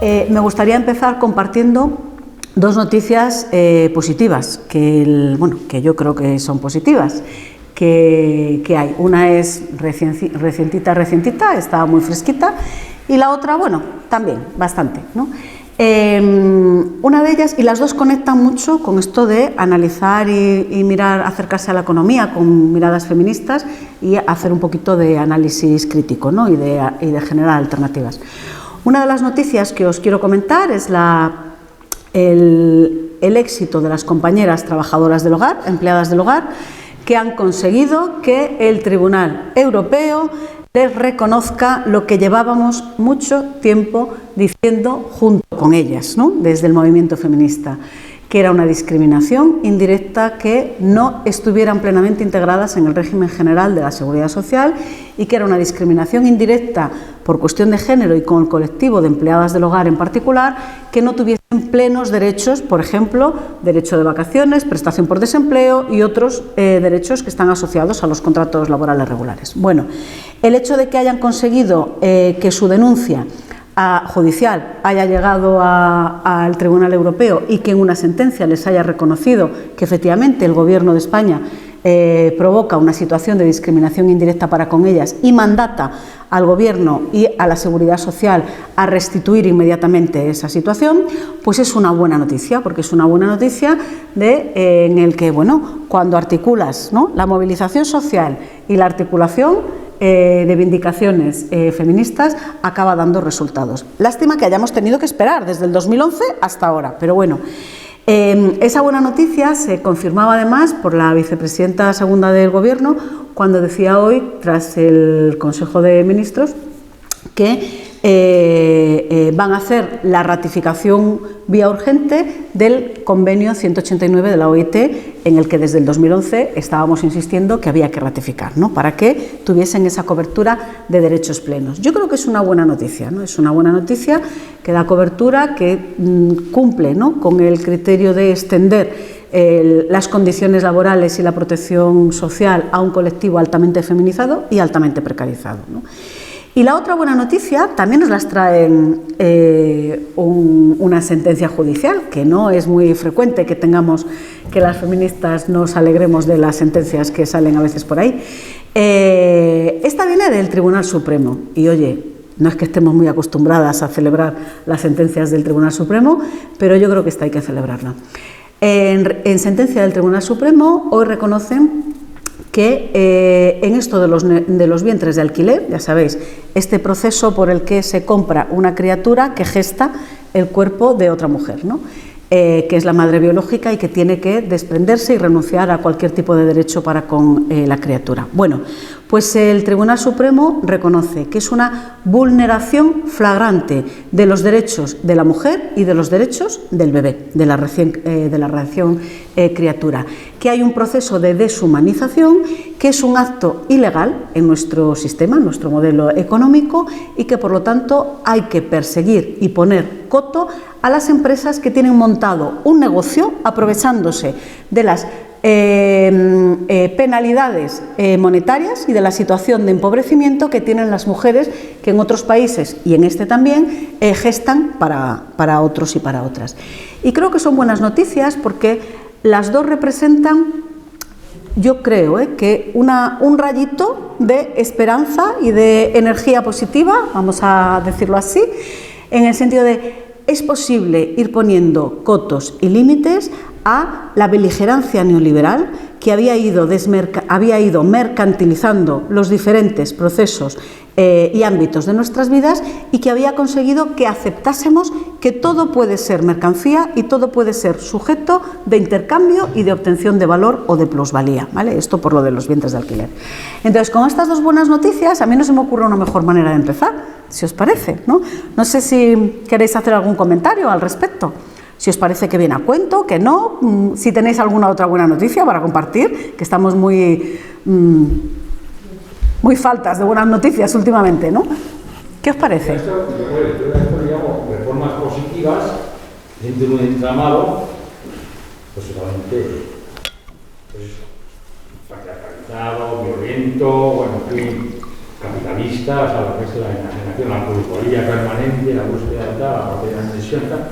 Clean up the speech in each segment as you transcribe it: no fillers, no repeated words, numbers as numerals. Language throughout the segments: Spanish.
Me gustaría empezar compartiendo dos noticias positivas, que yo creo que son positivas, que hay. Una es recientita, está muy fresquita, y la otra, bueno, también, bastante, ¿no? Una de ellas, y las dos conectan mucho con esto de analizar y mirar, acercarse a la economía con miradas feministas y hacer un poquito de análisis crítico, ¿no? y de generar alternativas. Una de las noticias que os quiero comentar es el éxito de las compañeras trabajadoras del hogar, empleadas del hogar, que han conseguido que el Tribunal Europeo les reconozca lo que llevábamos mucho tiempo diciendo junto con ellas, ¿no? Desde el movimiento feminista, que era una discriminación indirecta, que no estuvieran plenamente integradas en el régimen general de la Seguridad Social, y que era una discriminación indirecta por cuestión de género y con el colectivo de empleadas del hogar en particular, que no tuviesen plenos derechos, por ejemplo, derecho de vacaciones, prestación por desempleo y otros derechos que están asociados a los contratos laborales regulares. Bueno, el hecho de que hayan conseguido que su denuncia judicial haya llegado al Tribunal Europeo y que en una sentencia les haya reconocido que efectivamente el Gobierno de España provoca una situación de discriminación indirecta para con ellas y mandata al Gobierno y a la Seguridad Social a restituir inmediatamente esa situación, pues es una buena noticia, porque es una buena noticia en el que, bueno, cuando articulas, ¿no?, la movilización social y la articulación de vindicaciones feministas, acaba dando resultados. Lástima que hayamos tenido que esperar desde el 2011 hasta ahora, pero bueno, esa buena noticia se confirmaba además por la vicepresidenta segunda del Gobierno, cuando decía hoy, tras el Consejo de Ministros, que van a hacer la ratificación vía urgente del convenio 189 de la OIT, en el que desde el 2011 estábamos insistiendo que había que ratificar, ¿no?, para que tuviesen esa cobertura de derechos plenos. Yo creo que es una buena noticia, ¿no? Es una buena noticia que da cobertura, que cumple, ¿no?, con el criterio de extender las condiciones laborales y la protección social a un colectivo altamente feminizado y altamente precarizado, ¿no? Y la otra buena noticia también nos las trae una sentencia judicial, que no es muy frecuente que tengamos, que las feministas nos alegremos de las sentencias que salen a veces por ahí. Esta viene del Tribunal Supremo y, oye, no es que estemos muy acostumbradas a celebrar las sentencias del Tribunal Supremo, pero yo creo que esta hay que celebrarla. En sentencia del Tribunal Supremo hoy reconocen que en esto de los vientres de alquiler, ya sabéis, este proceso por el que se compra una criatura que gesta el cuerpo de otra mujer, ¿no?, que es la madre biológica y que tiene que desprenderse y renunciar a cualquier tipo de derecho para con la criatura. Bueno, pues el Tribunal Supremo reconoce que es una vulneración flagrante de los derechos de la mujer y de los derechos del bebé, de la recién criatura, que hay un proceso de deshumanización, que es un acto ilegal en nuestro sistema, en nuestro modelo económico, y que por lo tanto hay que perseguir y poner coto a las empresas que tienen montado un negocio aprovechándose de las penalidades monetarias y de la situación de empobrecimiento que tienen las mujeres que en otros países y en este también gestan para otros y para otras. Y creo que son buenas noticias porque las dos representan, yo creo, que un rayito de esperanza y de energía positiva, vamos a decirlo así, en el sentido de es posible ir poniendo cotos y límites a la beligerancia neoliberal que había ido mercantilizando los diferentes procesos y ámbitos de nuestras vidas, y que había conseguido que aceptásemos que todo puede ser mercancía y todo puede ser sujeto de intercambio y de obtención de valor o de plusvalía, ¿vale? Esto por lo de los vientres de alquiler. Entonces, con estas dos buenas noticias, a mí no se me ocurre una mejor manera de empezar, si os parece, ¿no? No sé si queréis hacer algún comentario al respecto. Si os parece que viene a cuento, que no, si tenéis alguna otra buena noticia para compartir, que estamos muy faltas de buenas noticias últimamente, ¿no? ¿Qué os parece? Esto digamos, reformas positivas dentro de un entramado, pues totalmente, pues, patriarcalizado, violento, bueno, en fin, capitalista. revistas, a lo que es la enajenación, la plusvalía permanente, la búsqueda de tal, la propia inversión, tal.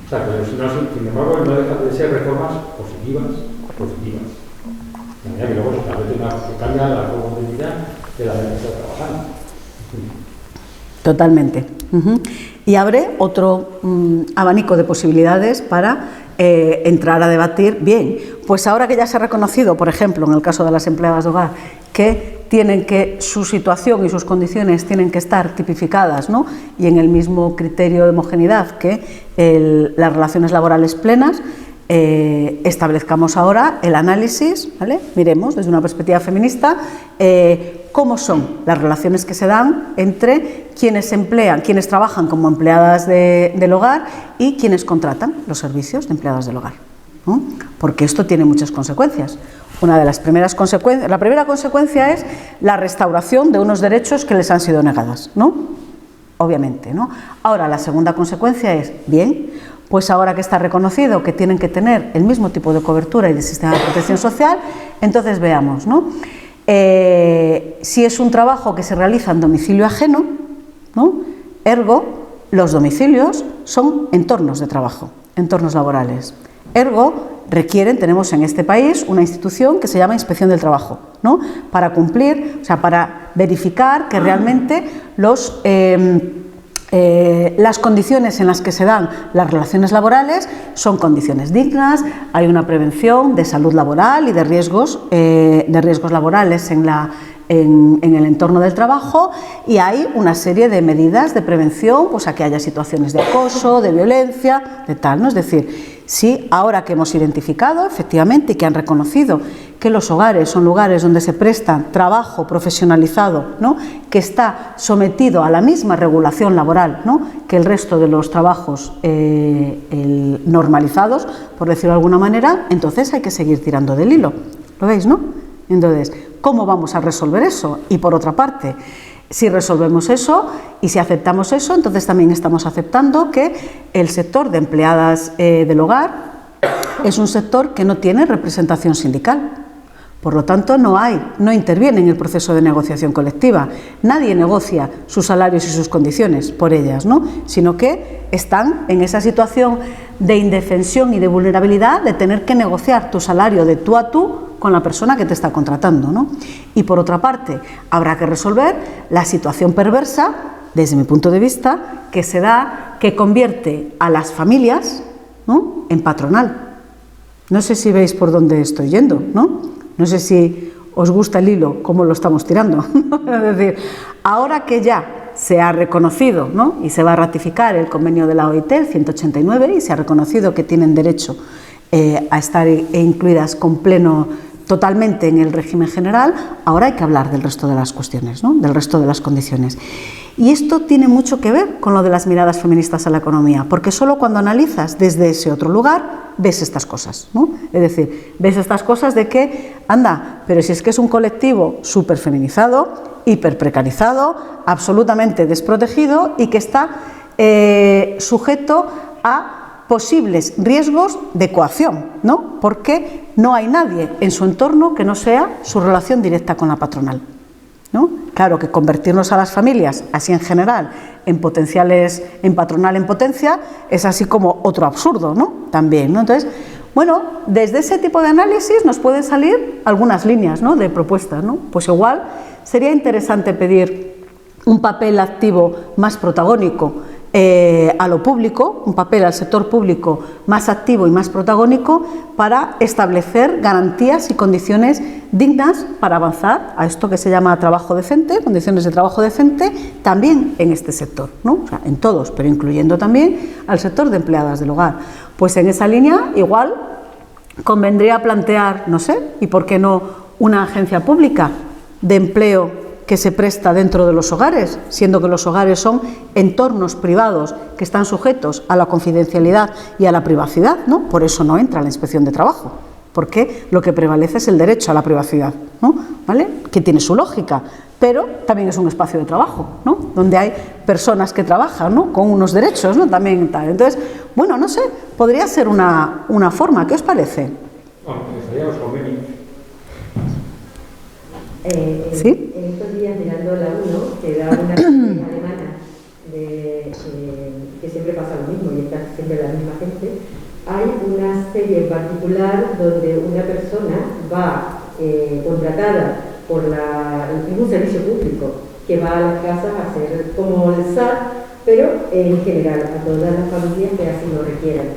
O sea, pero si no, sin embargo, no deja de ser reformas positivas. De manera que luego se cambia la forma de vida de la gente que está trabajando. Totalmente. Y abre otro abanico de posibilidades para entrar a debatir. Bien, pues ahora que ya se ha reconocido, por ejemplo, en el caso de las empleadas de hogar, que su situación y sus condiciones tienen que estar tipificadas, ¿no? Y en el mismo criterio de homogeneidad que las relaciones laborales plenas, establezcamos ahora el análisis, ¿vale? Miremos desde una perspectiva feminista cómo son las relaciones que se dan entre quienes trabajan como empleadas del hogar y quienes contratan los servicios de empleadas del hogar, ¿no? Porque esto tiene muchas consecuencias. Una de las primeras consecuencias, la primera consecuencia es la restauración de unos derechos que les han sido negadas, ¿no? Obviamente, ¿no? Ahora, la segunda consecuencia es, bien, pues ahora que está reconocido que tienen que tener el mismo tipo de cobertura y de sistema de protección social, entonces veamos, ¿no? Si es un trabajo que se realiza en domicilio ajeno, ¿no? Ergo, los domicilios son entornos de trabajo, entornos laborales. Ergo, tenemos en este país una institución que se llama Inspección del Trabajo, ¿no? Para cumplir, o sea, para verificar que realmente las condiciones en las que se dan las relaciones laborales son condiciones dignas, hay una prevención de salud laboral y de riesgos laborales en el entorno del trabajo, y hay una serie de medidas de prevención, pues a que haya situaciones de acoso, de violencia, de tal, ¿no? Es decir, sí, ahora que hemos identificado efectivamente y que han reconocido que los hogares son lugares donde se presta trabajo profesionalizado, ¿no? Que está sometido a la misma regulación laboral, ¿no? Que el resto de los trabajos normalizados, por decirlo de alguna manera, entonces hay que seguir tirando del hilo. ¿Lo veis, no? Entonces, ¿cómo vamos a resolver eso? Y por otra parte, si resolvemos eso y si aceptamos eso, entonces también estamos aceptando que el sector de empleadas del hogar es un sector que no tiene representación sindical. Por lo tanto, no interviene en el proceso de negociación colectiva. Nadie negocia sus salarios y sus condiciones por ellas, ¿no? Sino que están en esa situación de indefensión y de vulnerabilidad de tener que negociar tu salario de tú a tú con la persona que te está contratando, ¿no? Y por otra parte, habrá que resolver la situación perversa, desde mi punto de vista, que se da, que convierte a las familias, ¿no?, en patronal. No sé si veis por dónde estoy yendo, ¿no? No sé si os gusta el hilo, cómo lo estamos tirando. Es decir, ahora que ya se ha reconocido, ¿no?, y se va a ratificar el convenio de la OIT, el 189, y se ha reconocido que tienen derecho a estar incluidas totalmente en el régimen general, ahora hay que hablar del resto de las cuestiones, ¿no?, del resto de las condiciones. Y esto tiene mucho que ver con lo de las miradas feministas a la economía, porque solo cuando analizas desde ese otro lugar ves estas cosas, ¿no? Es decir, ves estas cosas de que, anda, pero si es que es un colectivo súper feminizado, hiper precarizado, absolutamente desprotegido y que está sujeto a posibles riesgos de coacción, ¿no? Porque no hay nadie en su entorno que no sea su relación directa con la patronal, ¿no? Claro que convertirnos a las familias, así en general, en patronal en potencia, es así como otro absurdo, ¿no? También, ¿no? Entonces, bueno, desde ese tipo de análisis nos pueden salir algunas líneas, ¿no?, de propuestas, ¿no? Pues igual sería interesante pedir un papel activo más protagónico a lo público, un papel al sector público más activo y más protagónico para establecer garantías y condiciones dignas para avanzar a esto que se llama trabajo decente, condiciones de trabajo decente, también en este sector, ¿no? O sea, en todos, pero incluyendo también al sector de empleadas del hogar. Pues en esa línea igual convendría plantear, no sé, y por qué no, una agencia pública de empleo que se presta dentro de los hogares, siendo que los hogares son entornos privados que están sujetos a la confidencialidad y a la privacidad, ¿no? Por eso no entra la inspección de trabajo, porque lo que prevalece es el derecho a la privacidad, ¿no? ¿Vale? Que tiene su lógica, pero también es un espacio de trabajo, ¿no?, donde hay personas que trabajan, ¿no?, con unos derechos, ¿no?, también tal. Entonces, bueno, no sé, podría ser una forma. ¿Qué os parece? Bueno, estaría los convenios. ¿Sí? En estos días mirando la 1, que da una serie alemana que siempre pasa lo mismo y está siempre la misma gente, hay una serie en particular donde una persona va contratada por un servicio público que va a las casas a hacer como el SAT, pero en general a todas las familias que así lo requieran.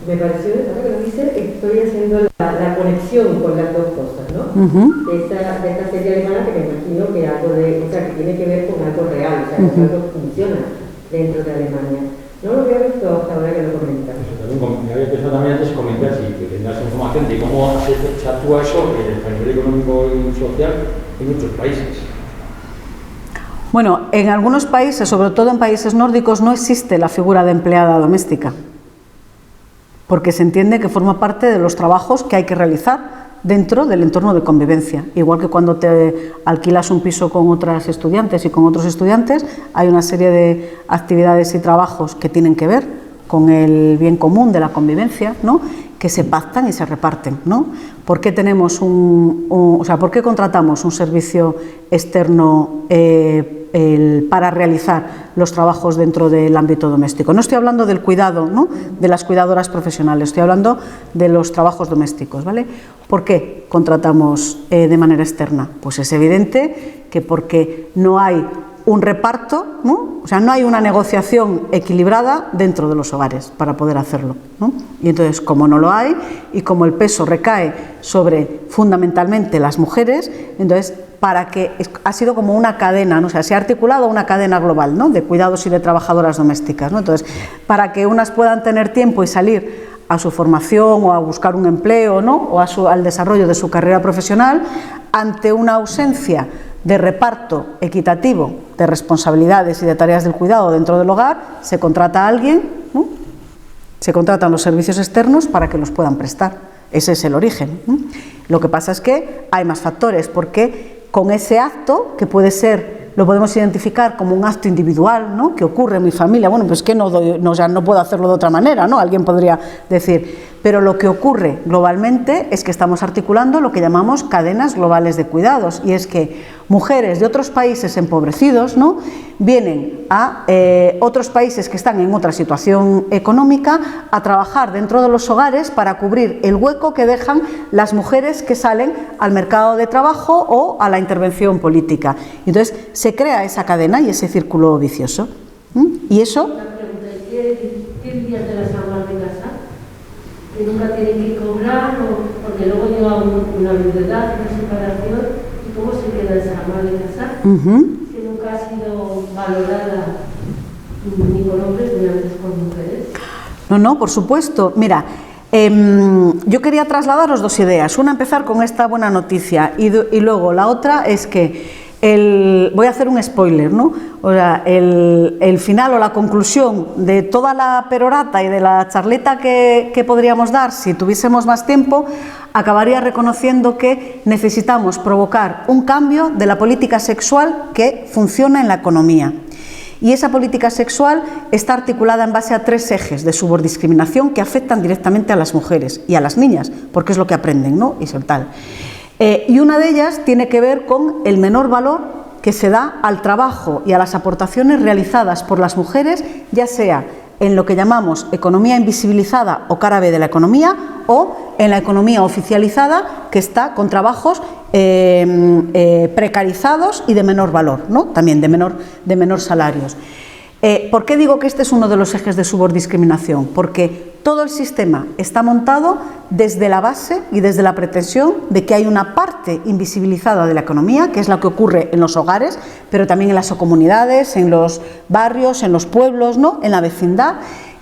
Me pareció, ahora que lo dice, estoy haciendo la conexión con las dos cosas, ¿no? De esta serie alemana, que me imagino que que tiene que ver con algo real, o sea, con algo que funciona dentro de Alemania. No lo había visto hasta ahora que lo comentas. Me había pensado también antes comentar si tendrás información de cómo se actúa eso a nivel económico y social en muchos países. Bueno, en algunos países, sobre todo en países nórdicos, no existe la figura de empleada doméstica, porque se entiende que forma parte de los trabajos que hay que realizar dentro del entorno de convivencia. Igual que cuando te alquilas un piso con otras estudiantes y con otros estudiantes, hay una serie de actividades y trabajos que tienen que ver con el bien común de la convivencia, ¿no?, que se pactan y se reparten, ¿no? ¿Por qué tenemos ¿por qué contratamos un servicio externo para realizar los trabajos dentro del ámbito doméstico? No estoy hablando del cuidado, ¿no?, de las cuidadoras profesionales, estoy hablando de los trabajos domésticos, ¿vale? ¿Por qué contratamos de manera externa? Pues es evidente que porque no hay un reparto, ¿no? O sea, no hay una negociación equilibrada dentro de los hogares para poder hacerlo, ¿no? Y entonces, como no lo hay y como el peso recae sobre fundamentalmente las mujeres, entonces ha sido como una cadena, ¿no? O sea, se ha articulado una cadena global, ¿no?, de cuidados y de trabajadoras domésticas, ¿no? Entonces, para que unas puedan tener tiempo y salir a su formación o a buscar un empleo, ¿no?, o al desarrollo de su carrera profesional, ante una ausencia de reparto equitativo de responsabilidades y de tareas del cuidado dentro del hogar, se contrata a alguien, ¿no?, se contratan los servicios externos para que los puedan prestar. Ese es el origen, ¿no? Lo que pasa es que hay más factores, porque con ese acto, que puede ser, lo podemos identificar como un acto individual, ¿no?, que ocurre en mi familia, bueno, pues que no puedo hacerlo de otra manera, ¿no?, alguien podría decir, pero lo que ocurre globalmente es que estamos articulando lo que llamamos cadenas globales de cuidados, y es que mujeres de otros países empobrecidos, ¿no?, vienen a otros países que están en otra situación económica a trabajar dentro de los hogares para cubrir el hueco que dejan las mujeres que salen al mercado de trabajo o a la intervención política. Entonces se crea esa cadena y ese círculo vicioso. Y eso... Una pregunta, ¿qué días de las amas de casa? Que nunca tienen que cobrar, porque luego llega una viudedad, una separación, ¿y cómo se queda esa ama de casa? Que nunca ha sido valorada ni con hombres ni antes con mujeres. No, por supuesto. Mira, yo quería trasladaros dos ideas. Una, empezar con esta buena noticia, y luego la otra es que voy a hacer un spoiler, ¿no? O sea, el final o la conclusión de toda la perorata y de la charleta que podríamos dar, si tuviésemos más tiempo, acabaría reconociendo que necesitamos provocar un cambio de la política sexual que funciona en la economía. Y esa política sexual está articulada en base a 3 ejes de subordiscriminación que afectan directamente a las mujeres y a las niñas, porque es lo que aprenden, ¿no? Y tal. Y una de ellas tiene que ver con el menor valor que se da al trabajo y a las aportaciones realizadas por las mujeres, ya sea en lo que llamamos economía invisibilizada o cara B de la economía, o en la economía oficializada, que está con trabajos precarizados y de menor valor, ¿no? También de menor salarios. ¿Por qué digo que este es uno de los ejes de subordiscriminación? Porque todo el sistema está montado desde la base y desde la pretensión de que hay una parte invisibilizada de la economía, que es la que ocurre en los hogares, pero también en las comunidades, en los barrios, en los pueblos, ¿no?, en la vecindad,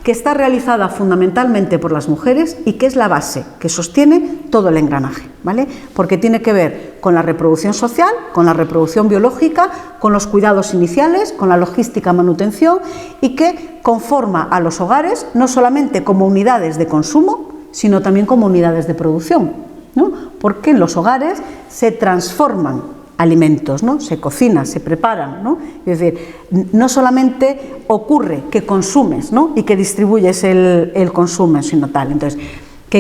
que está realizada fundamentalmente por las mujeres y que es la base que sostiene todo el engranaje, ¿vale? Porque tiene que ver con la reproducción social, con la reproducción biológica, con los cuidados iniciales, con la logística, manutención, y que conforma a los hogares no solamente como unidades de consumo, sino también como unidades de producción, ¿no? Porque en los hogares se transforman alimentos, ¿no? Se cocina, se preparan, ¿no? Es decir, no solamente ocurre que consumes, ¿no?, y que distribuyes el consumo, sino tal. Entonces,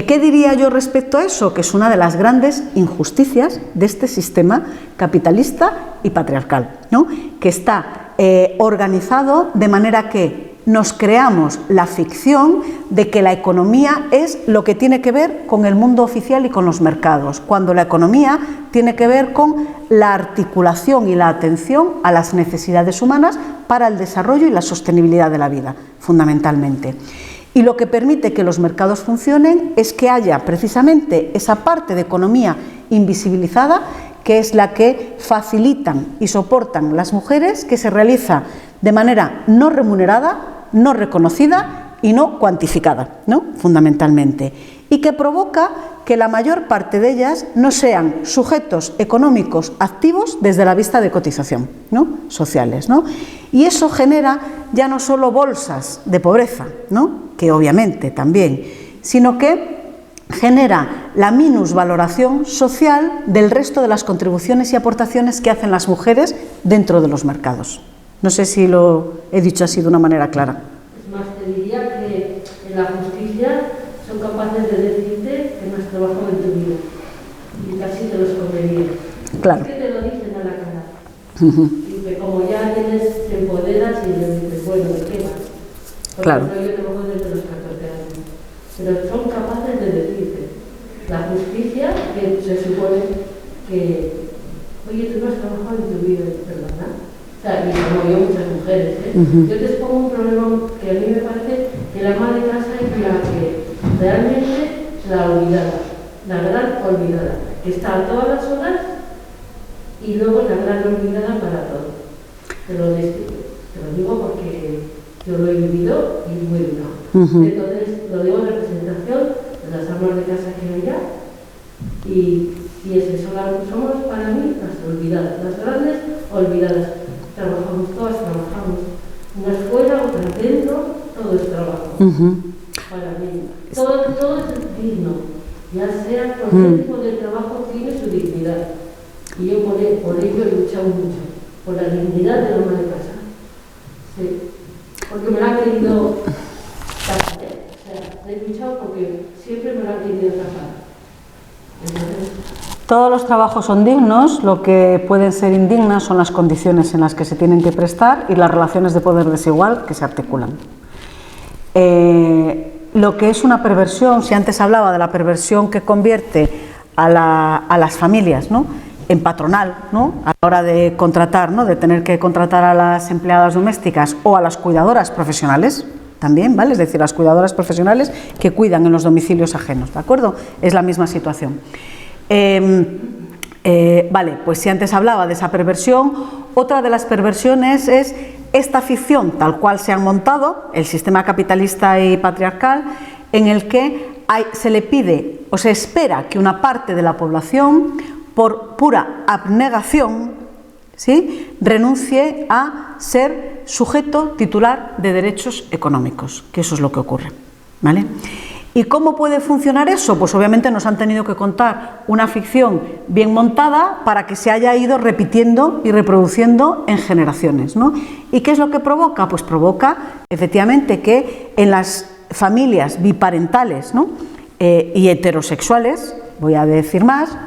¿Qué diría yo respecto a eso? Que es una de las grandes injusticias de este sistema capitalista y patriarcal, ¿no? Que está organizado de manera que nos creamos la ficción de que la economía es lo que tiene que ver con el mundo oficial y con los mercados, cuando la economía tiene que ver con la articulación y la atención a las necesidades humanas para el desarrollo y la sostenibilidad de la vida, fundamentalmente. Y lo que permite que los mercados funcionen es que haya precisamente esa parte de economía invisibilizada, que es la que facilitan y soportan las mujeres, que se realiza de manera no remunerada, no reconocida y no cuantificada, ¿no? Fundamentalmente, y que provoca que la mayor parte de ellas no sean sujetos económicos activos desde la vista de cotización, ¿no? Sociales, ¿no? Y eso genera ya no solo bolsas de pobreza, ¿no? Que obviamente también, sino que genera la minusvaloración social del resto de las contribuciones y aportaciones que hacen las mujeres dentro de los mercados. No sé si lo he dicho así de una manera clara. Es más, te diría que en la justicia son capaces de decirte que no has trabajado en tu vida y casi te lo esconderían. Claro. Es que te lo dicen a la cara. Y que como ya tienes, te empoderas y le dices, bueno, ¿qué más? Por Claro. ejemplo, yo trabajo desde los 14 años. Pero son capaces de decirte. La justicia, que se supone que, oye, tú no has trabajado en tu vida, ¿verdad? O sea, y como yo, muchas mujeres, yo te expongo un problema que a mí me parece que la ama de casa es la que realmente la olvidada, la gran olvidada, que está a todas las horas y luego la gran olvidada para todo. Te lo digo porque yo lo he vivido y muy duro. Entonces, lo digo en representación de las amas de casa que hay ya y es eso, somos para mí las olvidadas, las grandes olvidadas. Trabajamos, todas trabajamos. Unas fuera, otras dentro, todo es trabajo. Para mí. Todo es digno. Ya sea cualquier tipo de trabajo tiene su dignidad. Y yo por ello he luchado mucho. Por la dignidad de la ama de casa. Sí. Porque me la han querido tapar. O sea, he luchado porque siempre me la han querido tapar. Entonces, todos los trabajos son dignos, lo que pueden ser indignas son las condiciones en las que se tienen que prestar y las relaciones de poder desigual que se articulan. Lo que es una perversión, si antes hablaba de la perversión que convierte a las familias, ¿no?, en patronal, ¿no?, a la hora de contratar, ¿no?, de tener que contratar a las empleadas domésticas o a las cuidadoras profesionales, también, ¿vale? Es decir, las cuidadoras profesionales que cuidan en los domicilios ajenos, ¿de acuerdo? Es la misma situación. Vale, pues si antes hablaba de esa perversión, otra de las perversiones es esta ficción tal cual se han montado, el sistema capitalista y patriarcal, en el que se le pide o se espera que una parte de la población, por pura abnegación, ¿sí?, renuncie a ser sujeto titular de derechos económicos, que eso es lo que ocurre, ¿vale? ¿Y cómo puede funcionar eso? Pues obviamente nos han tenido que contar una ficción bien montada para que se haya ido repitiendo y reproduciendo en generaciones, ¿no? ¿Y qué es lo que provoca? Pues provoca efectivamente que en las familias biparentales, ¿no?, y heterosexuales, voy a decir más,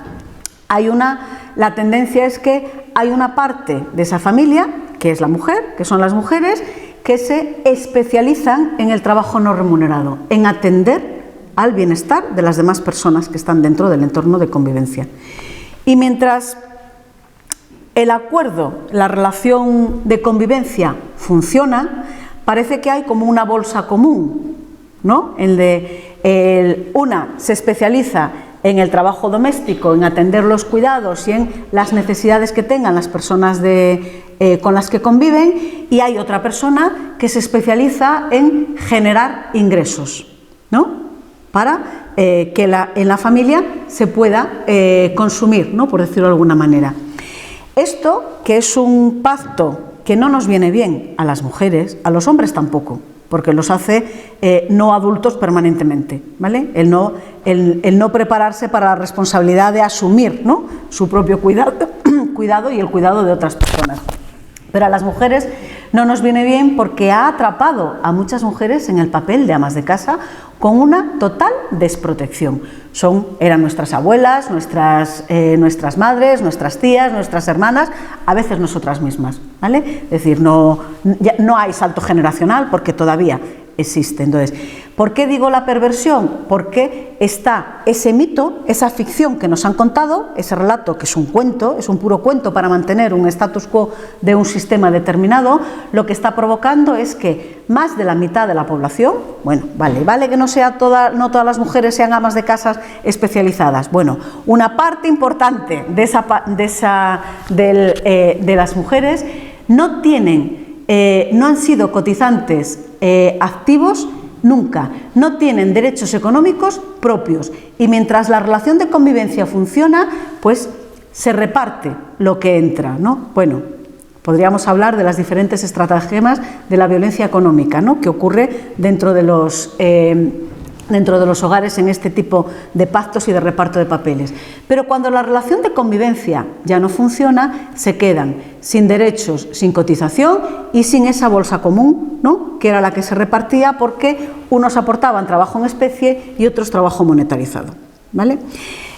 la tendencia es que hay una parte de esa familia, que es la mujer, que son las mujeres, que se especializan en el trabajo no remunerado, en atender al bienestar de las demás personas que están dentro del entorno de convivencia. Y mientras el acuerdo, la relación de convivencia funciona, parece que hay como una bolsa común, ¿no?, una se especializa en el trabajo doméstico, en atender los cuidados y en las necesidades que tengan las personas con las que conviven, y hay otra persona que se especializa en generar ingresos, ¿no?, para que en la familia se pueda consumir, ¿no?, por decirlo de alguna manera. Esto, que es un pacto que no nos viene bien a las mujeres, a los hombres tampoco, porque los hace no adultos permanentemente, ¿vale? El no prepararse para la responsabilidad de asumir, ¿no?, su propio cuidado y el cuidado de otras personas. Pero a las mujeres No nos viene bien porque ha atrapado a muchas mujeres en el papel de amas de casa con una total desprotección. Eran nuestras abuelas, nuestras madres, nuestras tías, nuestras hermanas, a veces nosotras mismas, ¿vale? Es decir, no hay salto generacional porque todavía existe. Entonces, ¿por qué digo la perversión? Porque está ese mito, esa ficción que nos han contado, ese relato que es un cuento, es un puro cuento para mantener un status quo de un sistema determinado, lo que está provocando es que más de la mitad de la población, bueno, vale que no todas las mujeres sean amas de casas especializadas, bueno, una parte importante de las mujeres no han sido cotizantes activos nunca, no tienen derechos económicos propios y mientras la relación de convivencia funciona, pues se reparte lo que entra, ¿no? Bueno, podríamos hablar de las diferentes estratagemas de la violencia económica, ¿no?, que ocurre dentro de los hogares en este tipo de pactos y de reparto de papeles. Pero cuando la relación de convivencia ya no funciona, se quedan sin derechos, sin cotización y sin esa bolsa común, ¿no?, que era la que se repartía porque unos aportaban trabajo en especie y otros trabajo monetarizado, ¿vale?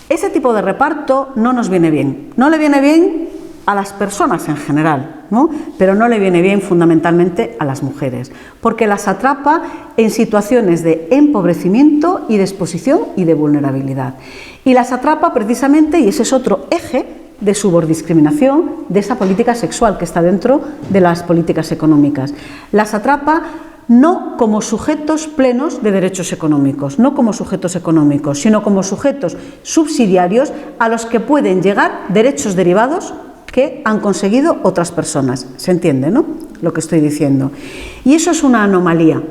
Ese tipo de reparto no nos viene bien. No le viene bien a las personas en general, ¿no?, pero no le viene bien fundamentalmente a las mujeres, porque las atrapa en situaciones de empobrecimiento y de exposición y de vulnerabilidad. Y las atrapa precisamente, y ese es otro eje de subordiscriminación de esa política sexual que está dentro de las políticas económicas. Las atrapa no como sujetos plenos de derechos económicos, no como sujetos económicos, sino como sujetos subsidiarios a los que pueden llegar derechos derivados que han conseguido otras personas. ¿Se entiende, no?, lo que estoy diciendo? Y eso es una anomalía.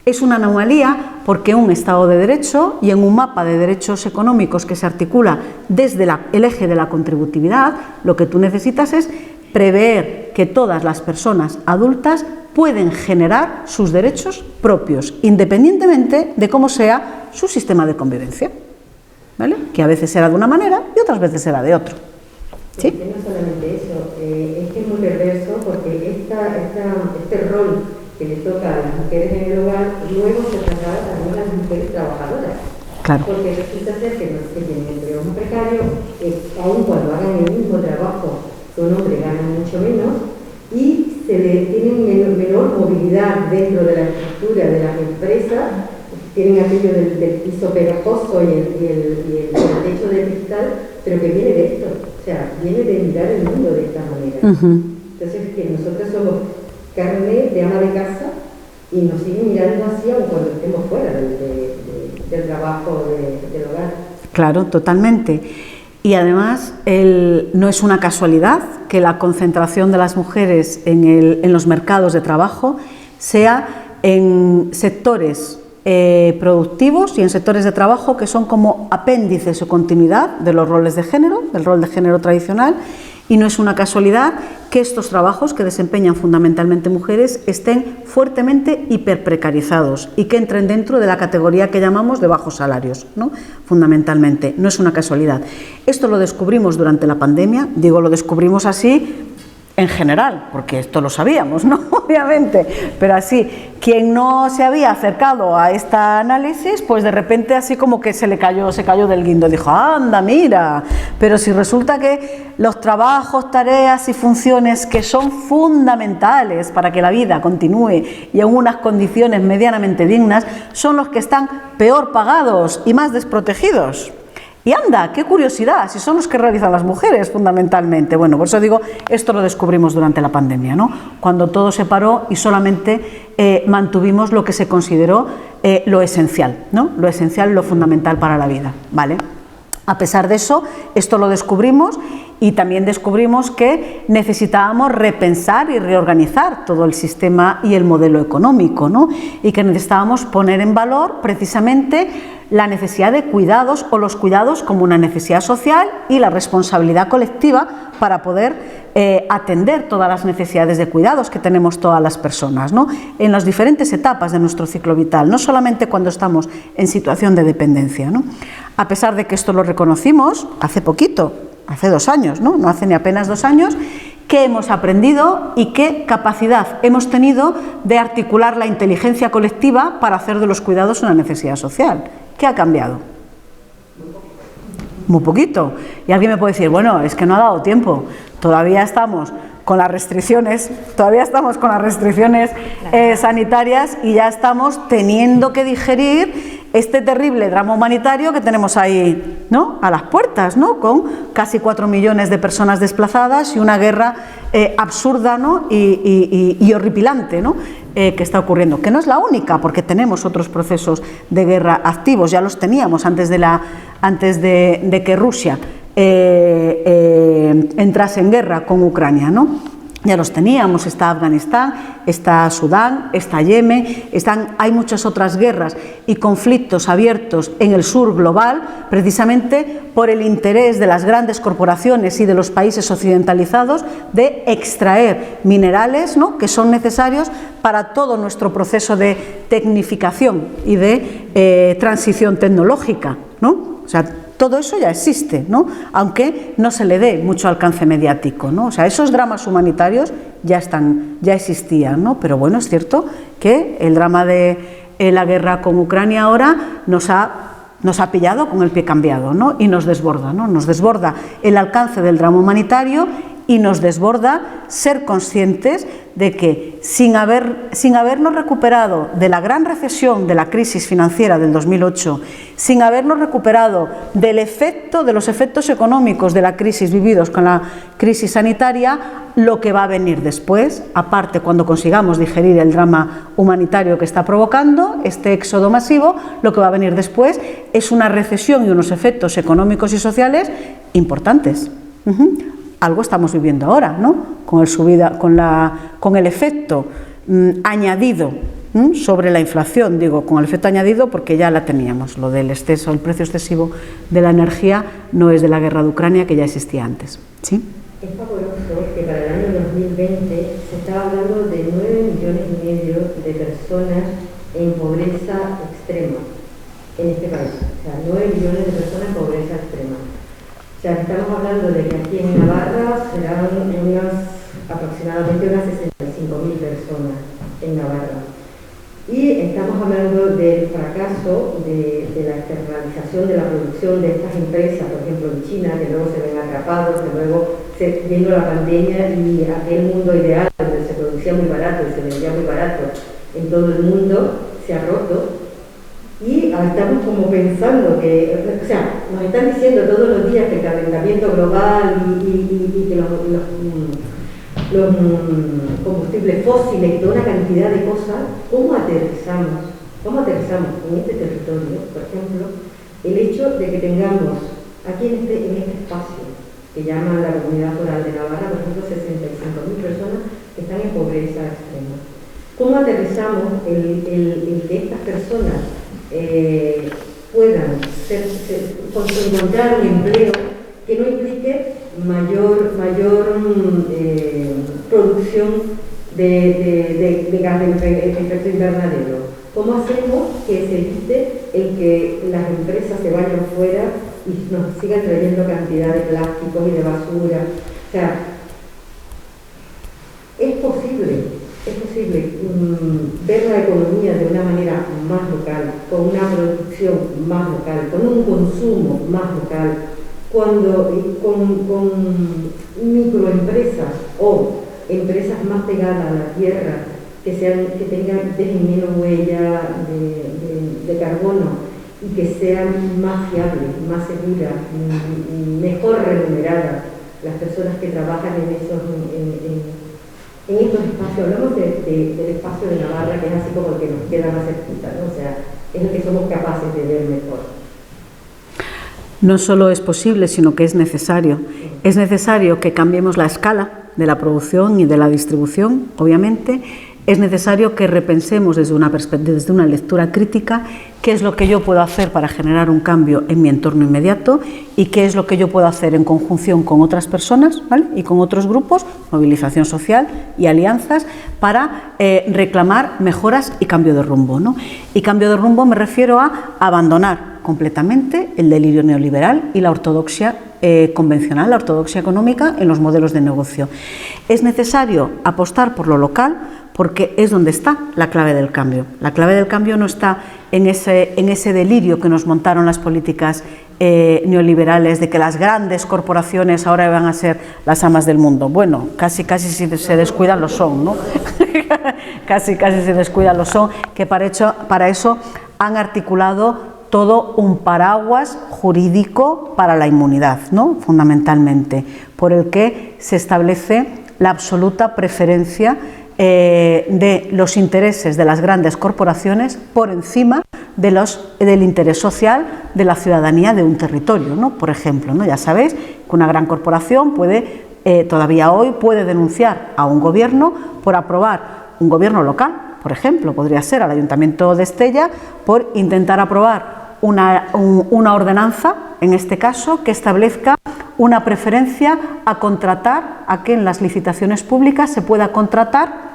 Es una anomalía porque un Estado de Derecho y en un mapa de derechos económicos que se articula desde el eje de la contributividad, lo que tú necesitas es prever que todas las personas adultas pueden generar sus derechos propios, independientemente de cómo sea su sistema de convivencia, ¿vale?, que a veces será de una manera y otras veces será de otro. ¿Sí? No solamente eso, es que es muy perverso porque este rol que le toca a las mujeres en el hogar luego se traslada también a las mujeres trabajadoras. Claro. Porque resulta ser que tienen empleos muy precarios, aun cuando hagan el mismo trabajo que un hombre gana mucho menos y tienen menor movilidad dentro de la estructura de las empresas, tienen aquello del piso pegajoso y el techo de cristal, pero que viene de esto. O sea, viene de mirar el mundo de esta manera. Entonces, que nosotros somos carne de ama de casa y nos siguen mirando así aun cuando estemos fuera del trabajo del hogar. Claro, totalmente. Y además, no es una casualidad que la concentración de las mujeres en los mercados de trabajo sea en sectores productivos y en sectores de trabajo que son como apéndices o continuidad de los roles de género, del rol de género tradicional, y no es una casualidad que estos trabajos que desempeñan fundamentalmente mujeres estén fuertemente hiperprecarizados y que entren dentro de la categoría que llamamos de bajos salarios, ¿no?, fundamentalmente. No es una casualidad. Esto lo descubrimos durante la pandemia, digo, lo descubrimos así en general, porque esto lo sabíamos, ¿no?, obviamente, pero así, quien no se había acercado a este análisis, pues de repente así como que se cayó del guindo, dijo, anda, mira, pero si resulta que los trabajos, tareas y funciones que son fundamentales para que la vida continúe y en unas condiciones medianamente dignas, son los que están peor pagados y más desprotegidos. Y anda, qué curiosidad, si son los que realizan las mujeres fundamentalmente. Bueno, por eso digo, esto lo descubrimos durante la pandemia, ¿no?, cuando todo se paró y solamente mantuvimos lo que se consideró lo esencial, ¿no?, lo esencial, lo fundamental para la vida, ¿vale? A pesar de eso, esto lo descubrimos y también descubrimos que necesitábamos repensar y reorganizar todo el sistema y el modelo económico, ¿no?, y que necesitábamos poner en valor precisamente la necesidad de cuidados o los cuidados como una necesidad social y la responsabilidad colectiva para poder atender todas las necesidades de cuidados que tenemos todas las personas, ¿no?, en las diferentes etapas de nuestro ciclo vital, no solamente cuando estamos en situación de dependencia, ¿no? A pesar de que esto lo reconocimos hace poquito, hace 2 años, ¿no?, no hace ni apenas 2 años, qué hemos aprendido y qué capacidad hemos tenido de articular la inteligencia colectiva para hacer de los cuidados una necesidad social. ¿Qué ha cambiado? Muy poquito. Y alguien me puede decir, bueno, es que no ha dado tiempo, todavía estamos con las restricciones, sanitarias y ya estamos teniendo que digerir este terrible drama humanitario que tenemos ahí, ¿no?, a las puertas, ¿no?, con casi 4 millones de personas desplazadas y una guerra absurda, ¿no?, y horripilante, ¿no?, que está ocurriendo, que no es la única, porque tenemos otros procesos de guerra activos, ya los teníamos antes de que Rusia entrase en guerra con Ucrania, ¿no? Ya los teníamos, está Afganistán, está Sudán, está Yemen, hay muchas otras guerras y conflictos abiertos en el sur global, precisamente por el interés de las grandes corporaciones y de los países occidentalizados de extraer minerales, ¿no?, que son necesarios para todo nuestro proceso de tecnificación y de transición tecnológica, ¿no? O sea, todo eso ya existe, ¿no?, aunque no se le dé mucho alcance mediático, ¿no? O sea, esos dramas humanitarios ya existían, ¿no? Pero bueno, es cierto que el drama de la guerra con Ucrania ahora nos ha pillado con el pie cambiado, ¿no?, y nos desborda, ¿no? Nos desborda el alcance del drama humanitario y nos desborda ser conscientes de que sin habernos recuperado de la gran recesión de la crisis financiera del 2008, sin habernos recuperado de los efectos económicos de la crisis vividos con la crisis sanitaria, lo que va a venir después, aparte cuando consigamos digerir el drama humanitario que está provocando este éxodo masivo, lo que va a venir después es una recesión y unos efectos económicos y sociales importantes. Algo estamos viviendo ahora, ¿no?, con el efecto añadido sobre la inflación, digo con el efecto añadido porque ya la teníamos, lo del exceso, el precio excesivo de la energía no es de la guerra de Ucrania, que ya existía antes, ¿sí? Es fabuloso que para el año 2020 se estaba hablando de 9,5 millones de personas en pobreza extrema en este país, o sea, 9 millones de personas en pobreza extrema. O sea, estamos hablando de que aquí en Navarra serán aproximadamente unas 65.000 personas en Navarra. Y estamos hablando del fracaso de la externalización de la producción de estas empresas, por ejemplo en China, que luego se ven atrapados, que luego viendo la pandemia y aquel mundo ideal donde se producía muy barato y se vendía muy barato en todo el mundo, se ha roto. Y estamos como pensando que, o sea, nos están diciendo todos los días que el calentamiento global y que los combustibles fósiles y toda una cantidad de cosas, ¿cómo aterrizamos en este territorio, por ejemplo, el hecho de que tengamos aquí en este espacio que llaman la Comunidad Foral de Navarra, por ejemplo, 65.000 personas que están en pobreza extrema? ¿Cómo aterrizamos el que estas personas puedan encontrar un empleo que no implique mayor producción de gas de efecto invernadero? ¿Cómo hacemos que se evite el que las empresas se vayan fuera y nos sigan trayendo cantidad de plásticos y de basura? O sea, es posible ver la economía de una manera más local, con una producción más local, con un consumo más local, con microempresas o empresas más pegadas a la tierra, que dejen menos huella de carbono y que sean más fiables, más seguras, mejor remuneradas las personas que trabajan en estos espacios. Hablamos del espacio de Navarra, que es así como el que nos queda más cerquita, ¿no? O sea, es el que somos capaces de ver mejor. No solo es posible, sino que es necesario. Es necesario que cambiemos la escala de la producción y de la distribución, obviamente. Es necesario que repensemos desde una lectura crítica qué es lo que yo puedo hacer para generar un cambio en mi entorno inmediato y qué es lo que yo puedo hacer en conjunción con otras personas, ¿vale?, y con otros grupos, movilización social y alianzas para reclamar mejoras y cambio de rumbo, ¿no? Y cambio de rumbo me refiero a abandonar completamente el delirio neoliberal y la ortodoxia convencional, la ortodoxia económica en los modelos de negocio. Es necesario apostar por lo local porque es donde está la clave del cambio. La clave del cambio no está en ese delirio que nos montaron las políticas neoliberales de que las grandes corporaciones ahora van a ser las amas del mundo. Bueno, casi si se descuidan lo son, ¿no? casi se descuidan lo son, que para eso han articulado todo un paraguas jurídico para la inmunidad, ¿no? Fundamentalmente, por el que se establece la absoluta preferencia de los intereses de las grandes corporaciones por encima del interés social de la ciudadanía de un territorio, ¿no? Por ejemplo, ¿no? Ya sabéis que una gran corporación todavía hoy puede denunciar a un gobierno por aprobar, un gobierno local, por ejemplo, podría ser al Ayuntamiento de Estella, por intentar aprobar una ordenanza, en este caso, que establezca una preferencia a contratar, a que en las licitaciones públicas se pueda contratar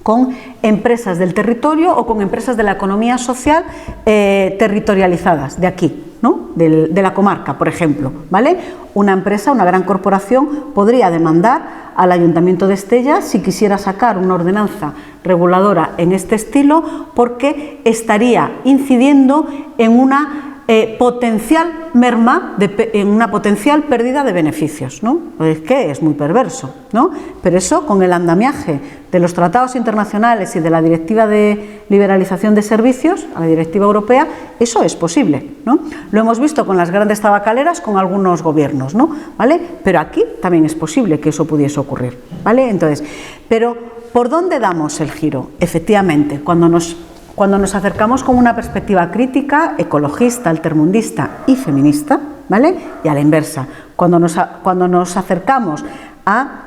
con empresas del territorio o con empresas de la economía social territorializadas de aquí, ¿no? de la comarca, por ejemplo, ¿vale? Una empresa, una gran corporación podría demandar al Ayuntamiento de Estella si quisiera sacar una ordenanza reguladora en este estilo, porque estaría incidiendo en una potencial merma, en una potencial pérdida de beneficios, ¿no? Es que es muy perverso, ¿no? Pero eso, con el andamiaje de los tratados internacionales y de la Directiva de Liberalización de Servicios, a la Directiva Europea, eso es posible, ¿no? Lo hemos visto con las grandes tabacaleras, con algunos gobiernos, ¿no? ¿Vale? Pero aquí también es posible que eso pudiese ocurrir, ¿vale? Entonces, pero ¿por dónde damos el giro? Efectivamente, cuando nos acercamos con una perspectiva crítica, ecologista, altermundista y feminista, ¿vale? Y a la inversa, cuando nos acercamos a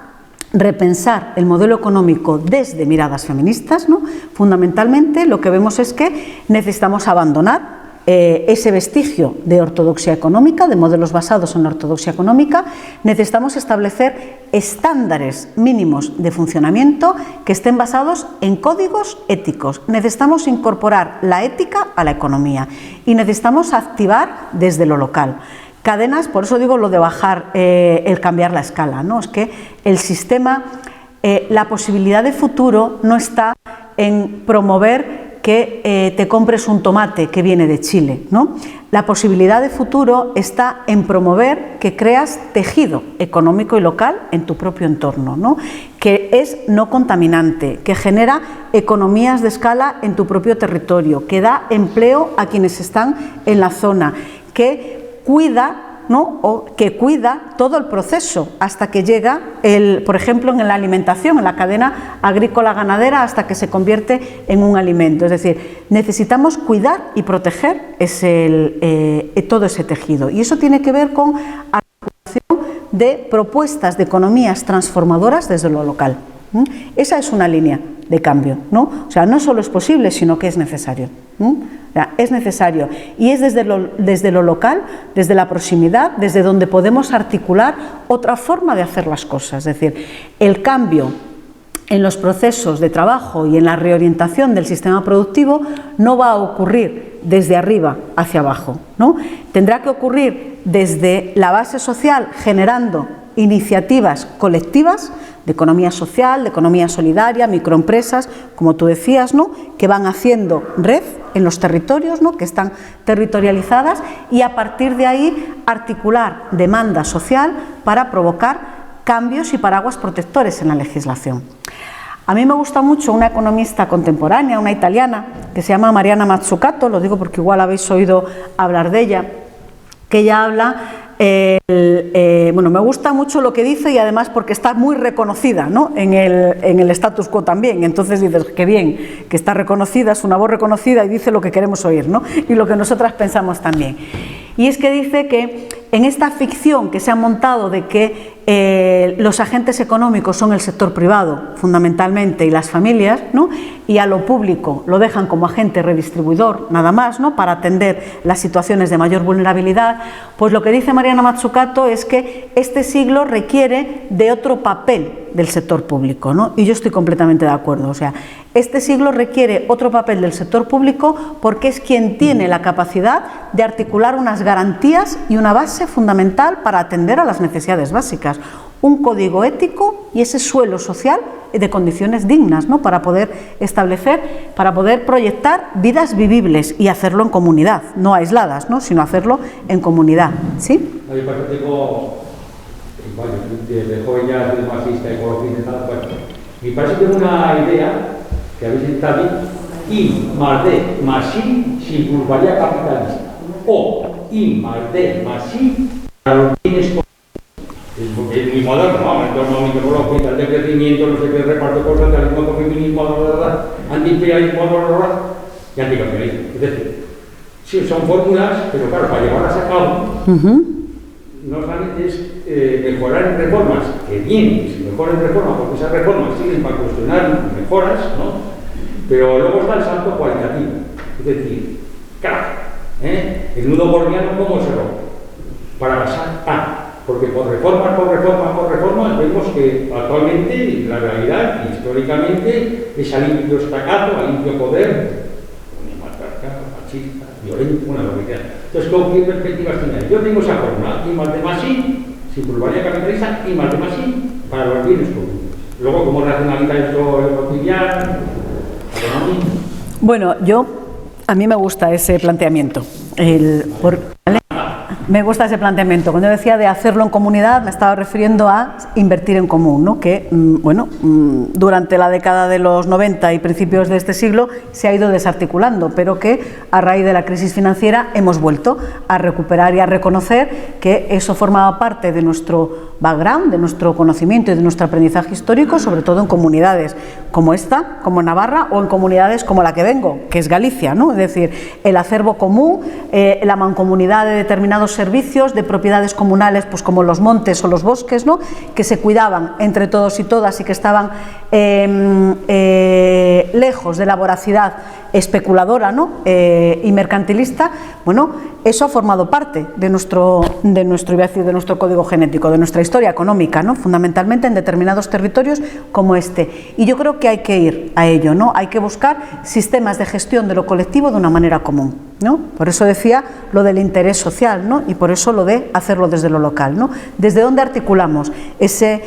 repensar el modelo económico desde miradas feministas, ¿no? Fundamentalmente lo que vemos es que necesitamos abandonar ese vestigio de ortodoxia económica, de modelos basados en la ortodoxia económica. Necesitamos establecer estándares mínimos de funcionamiento que estén basados en códigos éticos. Necesitamos incorporar la ética a la economía y necesitamos activar desde lo local cadenas. Por eso digo lo de bajar, el cambiar la escala, ¿no? Es que el sistema, la posibilidad de futuro no está en promover que te compres un tomate que viene de Chile, ¿no? La posibilidad de futuro está en promover que creas tejido económico y local en tu propio entorno, ¿no? Que es no contaminante, que genera economías de escala en tu propio territorio, que da empleo a quienes están en la zona, que cuida, ¿no? O que cuida todo el proceso hasta que llega, por ejemplo, en la alimentación, en la cadena agrícola ganadera, hasta que se convierte en un alimento. Es decir, necesitamos cuidar y proteger todo ese tejido. Y eso tiene que ver con articulación de propuestas de economías transformadoras desde lo local. Esa es una línea de cambio, ¿no? O sea, no solo es posible, sino que es necesario. Es necesario, y es desde lo local, desde la proximidad, desde donde podemos articular otra forma de hacer las cosas. Es decir, el cambio en los procesos de trabajo y en la reorientación del sistema productivo no va a ocurrir desde arriba hacia abajo, ¿no? Tendrá que ocurrir desde la base social, generando iniciativas colectivas de economía social, de economía solidaria, microempresas, como tú decías, ¿no? Que van haciendo red en los territorios, ¿no? Que están territorializadas, y a partir de ahí articular demanda social para provocar cambios y paraguas protectores en la legislación. A mí me gusta mucho una economista contemporánea, una italiana, que se llama Mariana Mazzucato, lo digo porque igual habéis oído hablar de ella, que ella habla, bueno, me gusta mucho lo que dice, y además porque está muy reconocida, ¿no? en el status quo también. Entonces dices, qué bien, que está reconocida, es una voz reconocida y dice lo que queremos oír, ¿no? Y lo que nosotras pensamos también. Y es que dice que en esta ficción que se ha montado de que los agentes económicos son el sector privado, fundamentalmente, y las familias, ¿no? Y a lo público lo dejan como agente redistribuidor, nada más, ¿no? Para atender las situaciones de mayor vulnerabilidad, pues lo que dice Mariana Mazzucato es que este siglo requiere de otro papel del sector público, ¿no? Y yo estoy completamente de acuerdo. O sea, este siglo requiere otro papel del sector público porque es quien tiene la capacidad de articular unas garantías y una base fundamental para atender a las necesidades básicas, un código ético y ese suelo social de condiciones dignas, ¿no? Para poder establecer, para poder proyectar vidas vivibles y hacerlo en comunidad, no aisladas, ¿no? Sino hacerlo en comunidad, ¿sí? Desde joven ya soy marxista, ecologista y tal, bueno, me parece que una idea que habéis citado, I más D más I sin plusvalía capitalista, o I más D más I para los bienes comunes. Es muy moderno, ¿no? El entorno microecológico, el de crecimiento, no sé qué, reparto cosas, el feminismo, antiimperialismo, y anticapitalismo. Es decir, sí, son fórmulas, pero claro, para llevarlas a cabo, no solamente es mejorar en reformas, que bien, que se mejoren reformas, porque esas reformas sirven para cuestionar mejoras, ¿no? Pero luego está el salto cualitativo, es decir, el nudo gordiano, ¿cómo se rompe? Para pasar porque por reformas vemos que actualmente la realidad, históricamente, es a limpio estacato, a limpio poder, machista, violento, lo que sea. Entonces, ¿con qué perspectivas tiene? Yo tengo esa fórmula, I más D más I, sin plusvalía capitalista, I más D más I, para los bienes comunes. Luego, ¿cómo racionaliza esto el cotidiano? Bueno, a mí me gusta ese planteamiento. ¿Vale? Me gusta ese planteamiento. Cuando yo decía de hacerlo en comunidad, me estaba refiriendo a invertir en común, ¿no? Que, durante la década de los 90 y principios de este siglo se ha ido desarticulando, pero que a raíz de la crisis financiera hemos vuelto a recuperar y a reconocer que eso formaba parte de nuestro background, de nuestro conocimiento y de nuestro aprendizaje histórico, sobre todo en comunidades como esta, como Navarra, o en comunidades como la que vengo, que es Galicia, ¿no? Es decir, el acervo común, la mancomunidad de determinados servicios, de propiedades comunales, pues como los montes o los bosques, ¿no? Que se cuidaban entre todos y todas y que estaban lejos de la voracidad especuladora, ¿no? Y mercantilista. Bueno, eso ha formado parte de nuestro código genético, de nuestra historia económica, ¿no? Fundamentalmente en determinados territorios como este. Y yo creo que hay que ir a ello, ¿no? Hay que buscar sistemas de gestión de lo colectivo de una manera común, ¿no? Por eso decía lo del interés social, ¿no? Y por eso lo de hacerlo desde lo local, ¿no? Desde dónde articulamos ese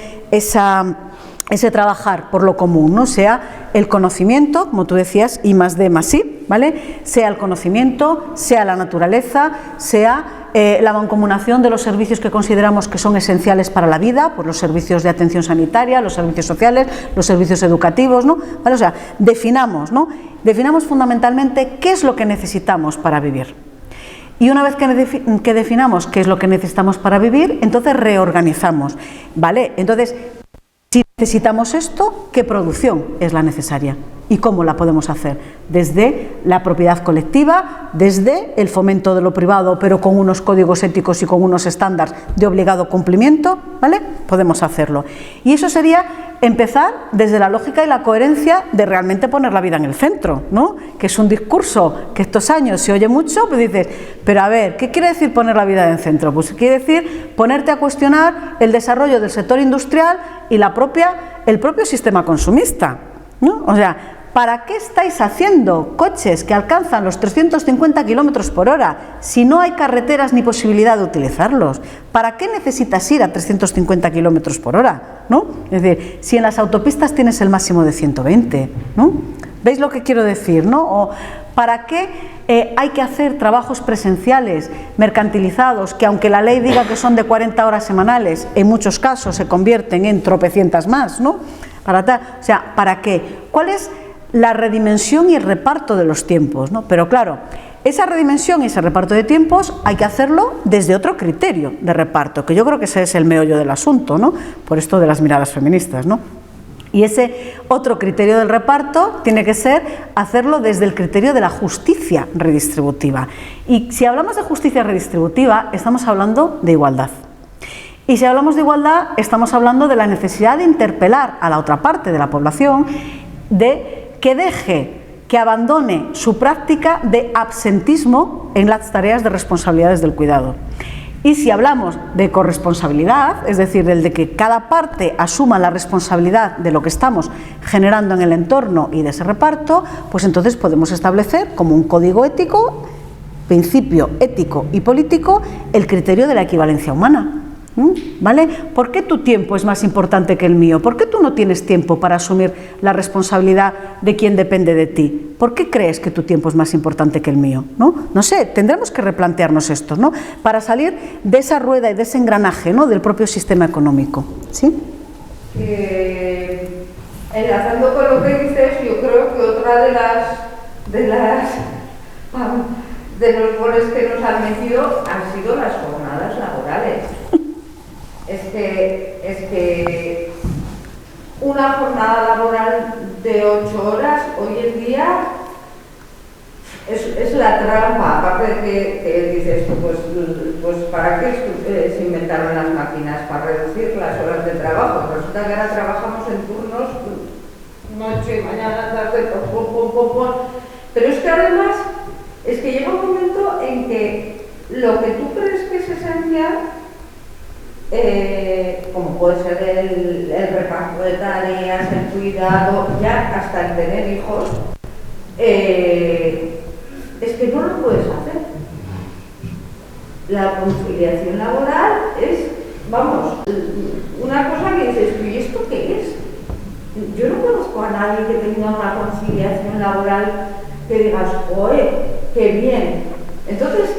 trabajar por lo común, ¿no? Sea el conocimiento, como tú decías, I más D más I, ¿vale? Sea el conocimiento, sea la naturaleza, sea la mancomunación de los servicios que consideramos que son esenciales para la vida, pues los servicios de atención sanitaria, los servicios sociales, los servicios educativos, ¿no? ¿Vale? O sea, definamos, ¿no? Definamos fundamentalmente qué es lo que necesitamos para vivir. Y una vez que definamos qué es lo que necesitamos para vivir, entonces reorganizamos, ¿vale? Entonces, si necesitamos esto, ¿qué producción es la necesaria? ¿Y cómo la podemos hacer? Desde la propiedad colectiva, desde el fomento de lo privado, pero con unos códigos éticos y con unos estándares de obligado cumplimiento, ¿vale? Podemos hacerlo. Y eso sería empezar desde la lógica y la coherencia de realmente poner la vida en el centro, ¿no? Que es un discurso que estos años se oye mucho, pues dices, pero a ver, ¿qué quiere decir poner la vida en el centro? Pues quiere decir ponerte a cuestionar el desarrollo del sector industrial y el propio sistema consumista, ¿no? O sea, ¿para qué estáis haciendo coches que alcanzan los 350 kilómetros por hora si no hay carreteras ni posibilidad de utilizarlos? ¿Para qué necesitas ir a 350 kilómetros por hora? ¿No? Es decir, si en las autopistas tienes el máximo de 120, ¿no? ¿Veis lo que quiero decir, no? O ¿para qué hay que hacer trabajos presenciales, mercantilizados, que aunque la ley diga que son de 40 horas semanales, en muchos casos se convierten en tropecientas más, ¿no? O sea, ¿para qué? ¿Cuál es la redimensión y el reparto de los tiempos, ¿no? Pero claro, esa redimensión y ese reparto de tiempos hay que hacerlo desde otro criterio de reparto, que yo creo que ese es el meollo del asunto, ¿no? Por esto de las miradas feministas, ¿no? Y ese otro criterio del reparto tiene que ser hacerlo desde el criterio de la justicia redistributiva. Y si hablamos de justicia redistributiva, estamos hablando de igualdad. Y si hablamos de igualdad, estamos hablando de la necesidad de interpelar a la otra parte de la población, de que deje, que abandone su práctica de absentismo en las tareas de responsabilidades del cuidado. Y si hablamos de corresponsabilidad, es decir, del de que cada parte asuma la responsabilidad de lo que estamos generando en el entorno y de ese reparto, pues entonces podemos establecer como un código ético, principio ético y político, el criterio de la equivalencia humana. ¿Vale? ¿Por qué tu tiempo es más importante que el mío? ¿Por qué tú no tienes tiempo para asumir la responsabilidad de quien depende de ti? ¿Por qué crees que tu tiempo es más importante que el mío? No sé, tendremos que replantearnos esto, ¿no? Para salir de esa rueda y de ese engranaje, ¿no?, del propio sistema económico. ¿Sí? Enlazando con lo que dices, yo creo que otra de los goles que nos han metido han sido las jornadas laborales. Es que una jornada laboral de 8 horas hoy en día es la trampa, aparte de que dices tú, pues ¿para qué se inventaron las máquinas? Para reducir las horas de trabajo. Resulta que ahora trabajamos en turnos noche, mañana, tarde, pero es que además es que llega un momento en que lo que tú crees que es esencial, como puede ser el reparto de tareas, el cuidado, ya hasta el tener hijos, es que no lo puedes hacer. La conciliación laboral es, vamos, una cosa que dices, ¿y esto qué es? Yo no conozco a nadie que tenga una conciliación laboral que digas, ¡oye, qué bien! Entonces,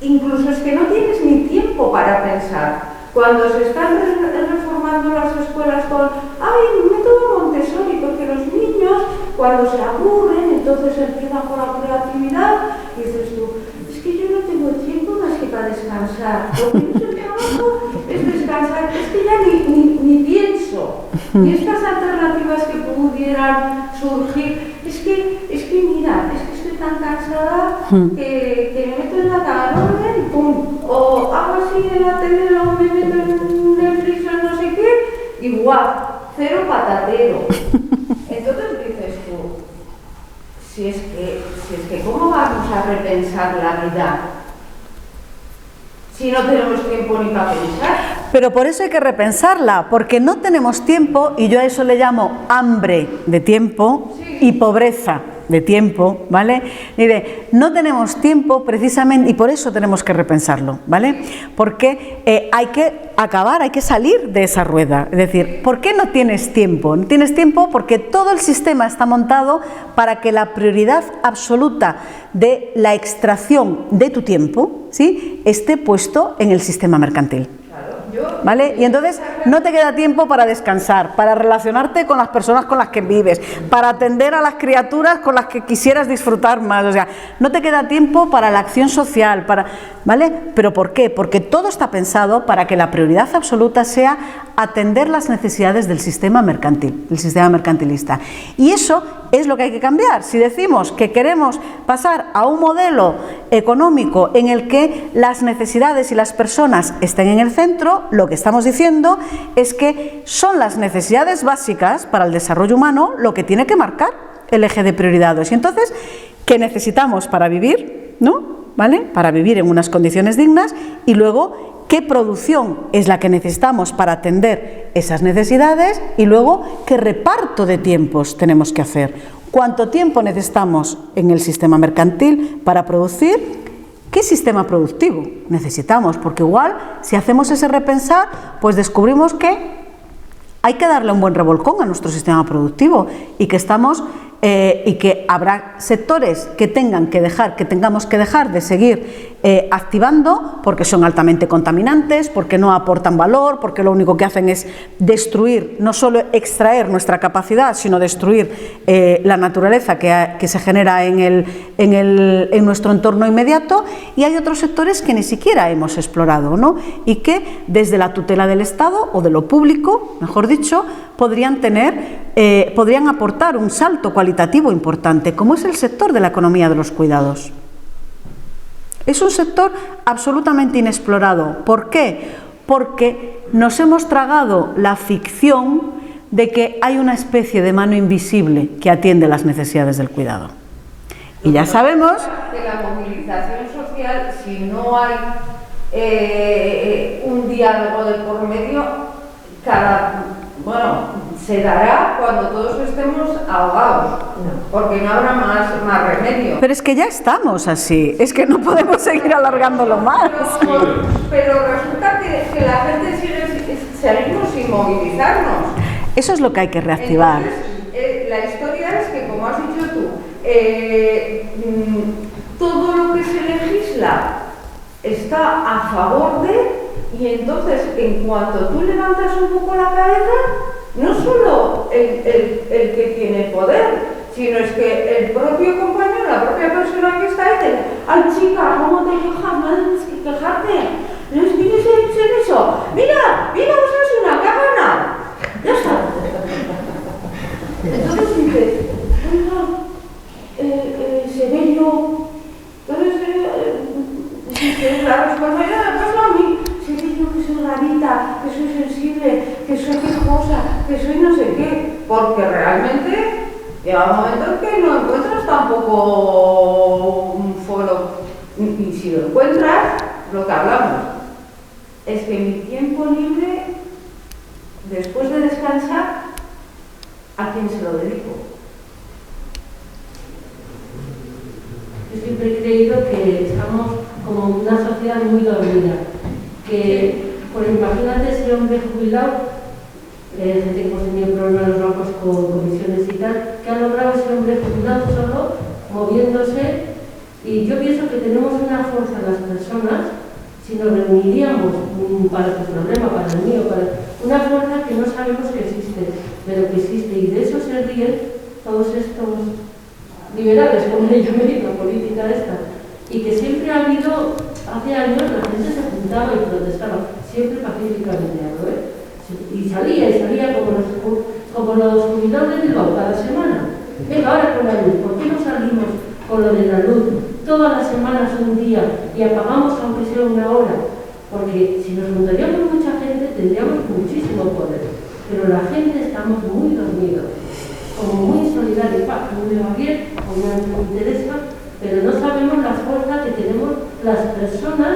incluso es que no tienes ni tiempo para pensar. Cuando se están reformando las escuelas con un método Montessori, porque los niños, cuando se aburren, entonces empiezan con la creatividad, y dices tú, es que yo no tengo tiempo más que para descansar. Lo que es el trabajo es descansar, es que ya ni pienso. Y estas alternativas que pudieran surgir, es que mira, es que estoy tan cansada que me meto en la cama, y pum, o hago así en la tele, o me meto en Netflix o no sé qué, igual, cero patatero. Entonces dices tú, si es que ¿cómo vamos a repensar la vida si no tenemos tiempo ni para pensar? Pero por eso hay que repensarla, porque no tenemos tiempo, y yo a eso le llamo hambre de tiempo y pobreza de tiempo, ¿vale? Mire, no tenemos tiempo precisamente, y por eso tenemos que repensarlo, ¿vale? Porque hay que acabar, hay que salir de esa rueda. Es decir, ¿por qué no tienes tiempo? No tienes tiempo porque todo el sistema está montado para que la prioridad absoluta de la extracción de tu tiempo, ¿sí?, esté puesto en el sistema mercantil. ¿Vale? Y entonces no te queda tiempo para descansar, para relacionarte con las personas con las que vives, para atender a las criaturas con las que quisieras disfrutar más. O sea, no te queda tiempo para la acción social, ¿vale? ¿Pero por qué? Porque todo está pensado para que la prioridad absoluta sea atender las necesidades del sistema mercantil, del sistema mercantilista. Y eso es lo que hay que cambiar. Si decimos que queremos pasar a un modelo económico en el que las necesidades y las personas estén en el centro, lo que estamos diciendo es que son las necesidades básicas para el desarrollo humano lo que tiene que marcar el eje de prioridades. Y entonces, ¿qué necesitamos para vivir? ¿No? ¿Vale? Para vivir en unas condiciones dignas, y luego, ¿qué producción es la que necesitamos para atender esas necesidades? Y luego, ¿qué reparto de tiempos tenemos que hacer? ¿Cuánto tiempo necesitamos en el sistema mercantil para producir? ¿Qué sistema productivo necesitamos? Porque igual, si hacemos ese repensar, pues descubrimos que hay que darle un buen revolcón a nuestro sistema productivo y que y que habrá sectores que tengamos que dejar de seguir activando porque son altamente contaminantes, porque no aportan valor, porque lo único que hacen es destruir, no solo extraer nuestra capacidad, sino destruir la naturaleza que se genera en nuestro entorno inmediato. Y hay otros sectores que ni siquiera hemos explorado, ¿no? Y que desde la tutela del Estado o de lo público, mejor dicho, podrían aportar un salto cualitativo importante, como es el sector de la economía de los cuidados. Es un sector absolutamente inexplorado. ¿Por qué? porque nos hemos tragado la ficción de que hay una especie de mano invisible que atiende las necesidades del cuidado. Y ya sabemos que la movilización social, si no hay un diálogo de por medio, se dará cuando todos estemos ahogados, porque no habrá más remedio. Pero es que ya estamos así, es que no podemos seguir alargándolo más. Pero resulta que la gente seguimos sin movilizarnos. Eso es lo que hay que reactivar. Entonces, la historia es que, como has dicho tú, todo lo que se legisla está a favor de, y entonces en cuanto tú levantas un poco la cabeza, no solo el que tiene poder, sino es que el propio compañero, la propia persona que está ahí, dice: ay chica, ¿cómo te quejas? No tienes que quejarte, no tienes que hacer eso, mira, usas una, que ha ganado, ya está. Entonces dices: oiga, Severino, entonces la responsabilidad me pasa a mí. Severino, que soy rarita, que soy sensible, que soy quejosa, que soy no sé qué, porque realmente llega un momento en que no encuentras tampoco un foro, y si lo encuentras, lo que hablamos es que mi tiempo libre, después de descansar, ¿a quién se lo dedico? Yo siempre he creído que estamos como una sociedad muy dormida, que, pues imagínate ese hombre jubilado, gente que hemos tenido problemas en los bancos con comisiones y tal, que ha logrado ese hombre jubilado solo, moviéndose, y yo pienso que tenemos una fuerza en las personas, si nos reuniríamos para tu problema, para el mío, para una fuerza que no sabemos que existe, pero que existe, y de eso se ríen todos estos liberales, como le llamé, la política esta, y que siempre ha habido, hace años la gente se juntaba y protestaba, siempre pacíficamente, y salía como los jubilados de Bilbao cada semana. Venga, ahora con la luz, ¿por qué no salimos con lo de la luz todas las semanas un día y apagamos aunque sea una hora? Porque si nos juntaríamos mucha gente tendríamos muchísimo poder, pero la gente estamos muy dormidos, como muy solidarios, no me va bien, o no me interesa, pero no sabemos la fuerza que tenemos las personas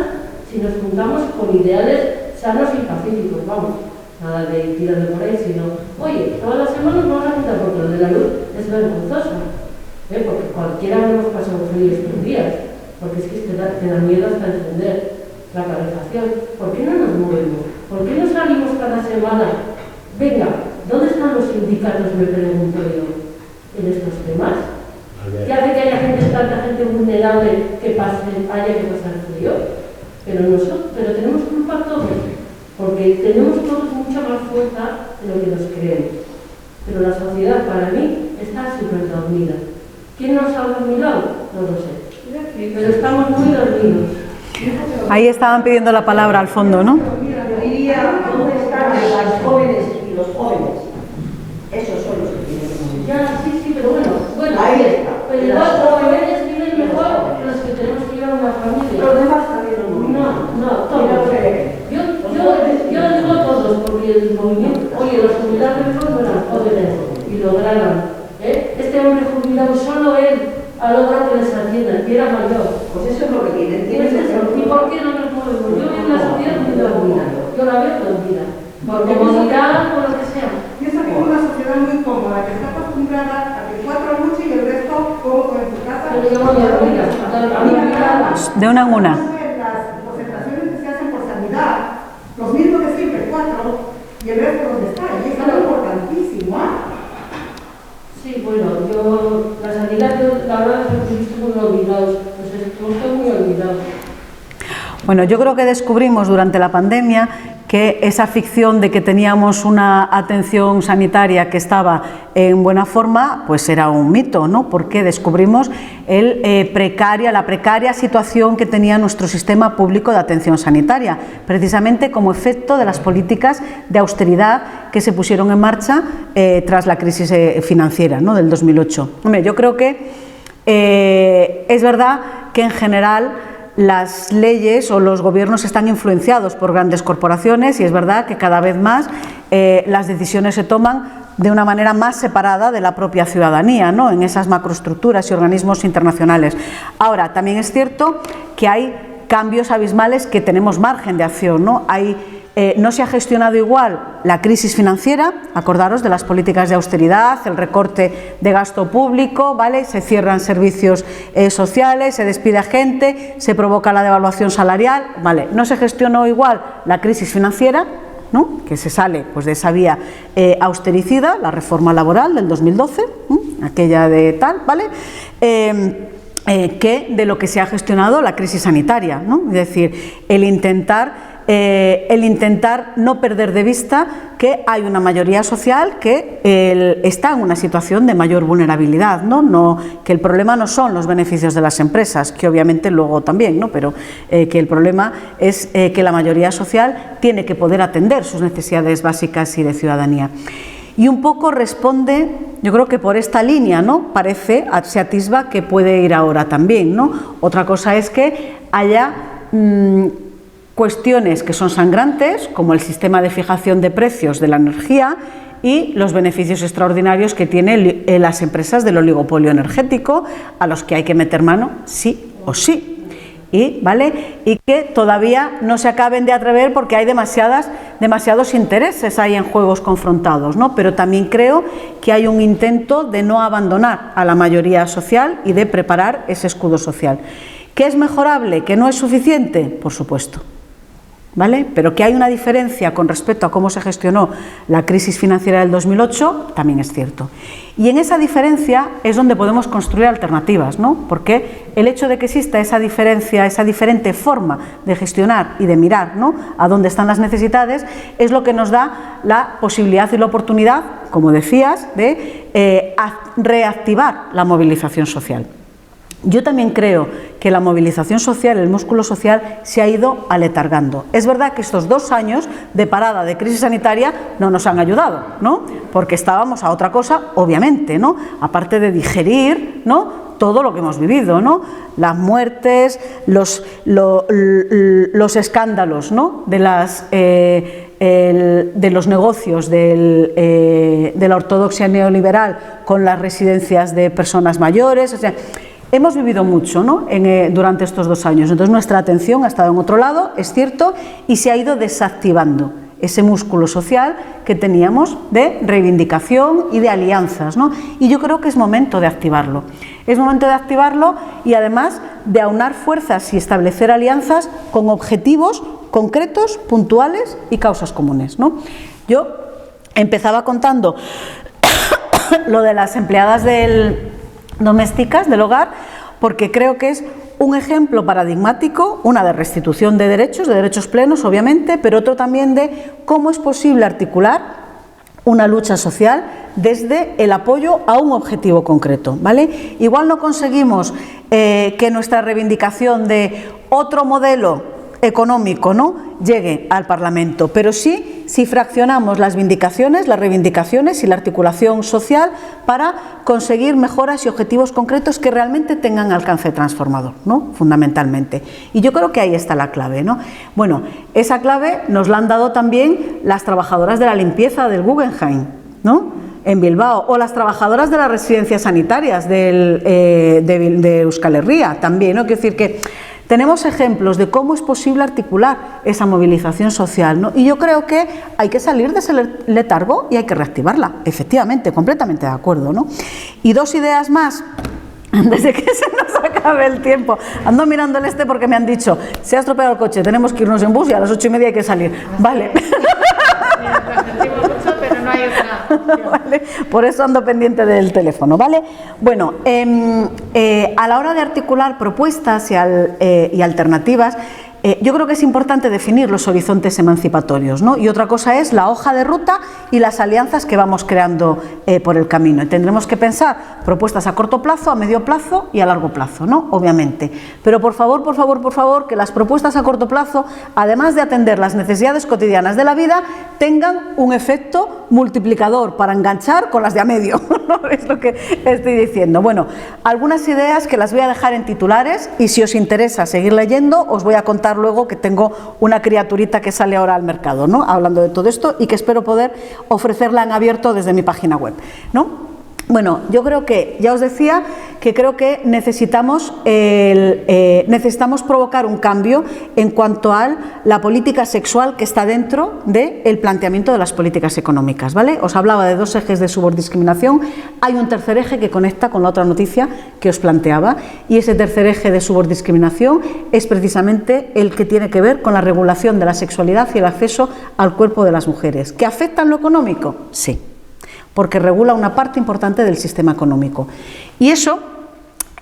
si nos juntamos con ideales sanos y pacíficos, vamos, nada de tirar de por ahí, sino, oye, todas las semanas nos vamos a juntar porque lo de la luz es vergonzoso, porque cualquiera hemos pasado frío estos días, porque es que te da miedo hasta encender la calefacción. ¿Por qué no nos movemos? ¿Por qué no salimos cada semana? Venga, ¿dónde están los sindicatos, me pregunto yo, en estos temas? ¿Qué hace que haya tanta gente vulnerable que haya que pasar frío? Pero tenemos culpa todos, porque tenemos todos mucha más fuerza de lo que nos creemos. Pero la sociedad, para mí, está súper dormida. ¿Quién nos ha dormido? No lo sé. Pero estamos muy dormidos. Ahí estaban pidiendo la palabra al fondo, ¿no? Diría, ¿dónde están las jóvenes y los jóvenes? Esos son los que tienen que morir. Ya, sí, pero bueno, ahí está. Pero igual los jóvenes viven mejor que los que tenemos que llevar una familia. Los demás también lo No, todos. Yo digo todos, porque el movimiento, oye, los jubilados mejor no eran jóvenes y lograron. Este hombre jubilado, solo él ha logrado que les atiendan, que era mayor. Pues eso es lo que tienen. ¿Y por qué no nos movemos? Yo veo la sociedad muy dormida. Yo la veo dormida. Por comodidad, por lo que sea. Pienso que es una sociedad muy cómoda, que está acostumbrada a que 4 noches y el resto como en tu casa. Yo le llamo dormida. De una en una. Las concentraciones que se hacen por sanidad, los mismos de siempre, 4, y el resto donde está. Y es algo importantísimo, Sí, bueno, la sanidad, la verdad es que estamos muy olvidados, estamos muy olvidados. Bueno, yo creo que descubrimos durante la pandemia que esa ficción de que teníamos una atención sanitaria que estaba en buena forma, pues era un mito, ¿no? Porque descubrimos la precaria situación que tenía nuestro sistema público de atención sanitaria, precisamente como efecto de las políticas de austeridad que se pusieron en marcha tras la crisis financiera, ¿no? Del 2008. Hombre, yo creo que es verdad que en general las leyes o los gobiernos están influenciados por grandes corporaciones y es verdad que cada vez más las decisiones se toman de una manera más separada de la propia ciudadanía, ¿no? En esas macroestructuras y organismos internacionales. Ahora, también es cierto que hay cambios abismales que tenemos margen de acción, ¿no? No se ha gestionado igual la crisis financiera, acordaros de las políticas de austeridad, el recorte de gasto público, ¿vale? Se cierran servicios sociales, se despide a gente, se provoca la devaluación salarial, ¿vale? No se gestionó igual la crisis financiera, ¿no? Que se sale pues, de esa vía austericida, la reforma laboral del 2012, aquella de tal, ¿vale? Que de lo que se ha gestionado la crisis sanitaria, ¿no? Es decir, el intentar no perder de vista que hay una mayoría social que está en una situación de mayor vulnerabilidad, ¿no? Que el problema no son los beneficios de las empresas, que obviamente luego también, ¿no? Pero que el problema es que la mayoría social tiene que poder atender sus necesidades básicas y de ciudadanía. Y un poco responde, yo creo que por esta línea, ¿no? Se atisba que puede ir ahora también, ¿no? Otra cosa es que haya cuestiones que son sangrantes, como el sistema de fijación de precios de la energía y los beneficios extraordinarios que tienen las empresas del oligopolio energético, a los que hay que meter mano sí o sí. ¿Vale? Y que todavía no se acaben de atrever porque hay demasiados intereses ahí en juegos confrontados, ¿no? Pero también creo que hay un intento de no abandonar a la mayoría social y de preparar ese escudo social. ¿Que es mejorable? ¿Que no es suficiente? Por supuesto. ¿Vale? Pero que hay una diferencia con respecto a cómo se gestionó la crisis financiera del 2008, también es cierto. Y en esa diferencia es donde podemos construir alternativas, ¿no? Porque el hecho de que exista esa diferencia, esa diferente forma de gestionar y de mirar, ¿no? A dónde están las necesidades, es lo que nos da la posibilidad y la oportunidad, como decías, de reactivar la movilización social. Yo también creo que la movilización social, el músculo social, se ha ido aletargando. Es verdad que estos 2 años de parada de crisis sanitaria no nos han ayudado, ¿no? Porque estábamos a otra cosa, obviamente, ¿no? Aparte de digerir, ¿no? Todo lo que hemos vivido, ¿no? Las muertes, los escándalos, ¿no? De los negocios de la ortodoxia neoliberal con las residencias de personas mayores, o sea, hemos vivido mucho, ¿no? Durante estos 2 años, entonces nuestra atención ha estado en otro lado, es cierto, y se ha ido desactivando ese músculo social que teníamos de reivindicación y de alianzas, ¿no? Y yo creo que es momento de activarlo. Es momento de activarlo y además de aunar fuerzas y establecer alianzas con objetivos concretos, puntuales y causas comunes, ¿no? Yo empezaba contando lo de las empleadas domésticas del hogar, porque creo que es un ejemplo paradigmático, una de restitución de derechos plenos, obviamente, pero otro también de cómo es posible articular una lucha social desde el apoyo a un objetivo concreto, ¿vale? Igual no conseguimos que nuestra reivindicación de otro modelo económico, ¿no?, llegue al Parlamento, pero sí si fraccionamos las reivindicaciones y la articulación social para conseguir mejoras y objetivos concretos que realmente tengan alcance transformador, ¿no?, fundamentalmente. Y yo creo que ahí está la clave, ¿no? Bueno, esa clave nos la han dado también las trabajadoras de la limpieza del Guggenheim, ¿no?, en Bilbao, o las trabajadoras de las residencias sanitarias de Euskal Herria también, ¿no? Quiero decir que tenemos ejemplos de cómo es posible articular esa movilización social, ¿no? Y yo creo que hay que salir de ese letargo y hay que reactivarla, efectivamente, completamente de acuerdo, ¿no? Y 2 ideas más, antes de que se nos acabe el tiempo. Ando mirando el porque me han dicho, se ha estropeado el coche, tenemos que irnos en bus y a las 8:30 hay que salir. Vale. Mucho, pero no hay otra. Vale, por eso ando pendiente del teléfono, ¿vale? Bueno, a la hora de articular propuestas y alternativas, yo creo que es importante definir los horizontes emancipatorios, ¿no? Y otra cosa es la hoja de ruta y las alianzas que vamos creando por el camino. Y tendremos que pensar propuestas a corto plazo, a medio plazo y a largo plazo, ¿no? Obviamente. Pero por favor, que las propuestas a corto plazo, además de atender las necesidades cotidianas de la vida, tengan un efecto multiplicador para enganchar con las de a medio, ¿no? Es lo que estoy diciendo. Bueno, algunas ideas que las voy a dejar en titulares y si os interesa seguir leyendo, os voy a contar luego que tengo una criaturita que sale ahora al mercado, ¿no? Hablando de todo esto y que espero poder ofrecerla en abierto desde mi página web, ¿no? Bueno, yo creo que, ya os decía, que creo que necesitamos provocar un cambio en cuanto a la política sexual que está dentro del planteamiento de las políticas económicas, ¿vale? Os hablaba de 2 ejes de subordiscriminación, hay un tercer eje que conecta con la otra noticia que os planteaba y ese tercer eje de subordiscriminación es precisamente el que tiene que ver con la regulación de la sexualidad y el acceso al cuerpo de las mujeres. ¿Que afectan lo económico? Sí, porque regula una parte importante del sistema económico. Y eso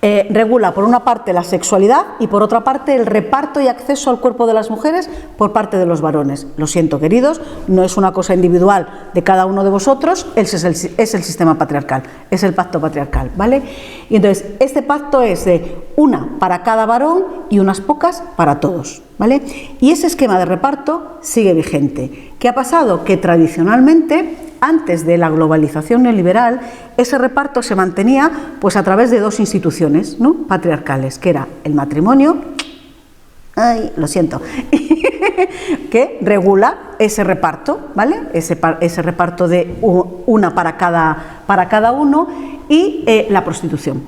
regula, por una parte, la sexualidad y, por otra parte, el reparto y acceso al cuerpo de las mujeres por parte de los varones. Lo siento, queridos, no es una cosa individual de cada uno de vosotros, es el sistema patriarcal, es el pacto patriarcal, ¿vale? Y entonces, este pacto es de una para cada varón y unas pocas para todos, ¿vale? Y ese esquema de reparto sigue vigente. ¿Qué ha pasado? Que tradicionalmente, antes de la globalización neoliberal, ese reparto se mantenía pues a través de 2 instituciones, ¿no?, patriarcales, que era el matrimonio, que regula ese reparto, ¿vale? Ese reparto de una para cada uno, y la prostitución,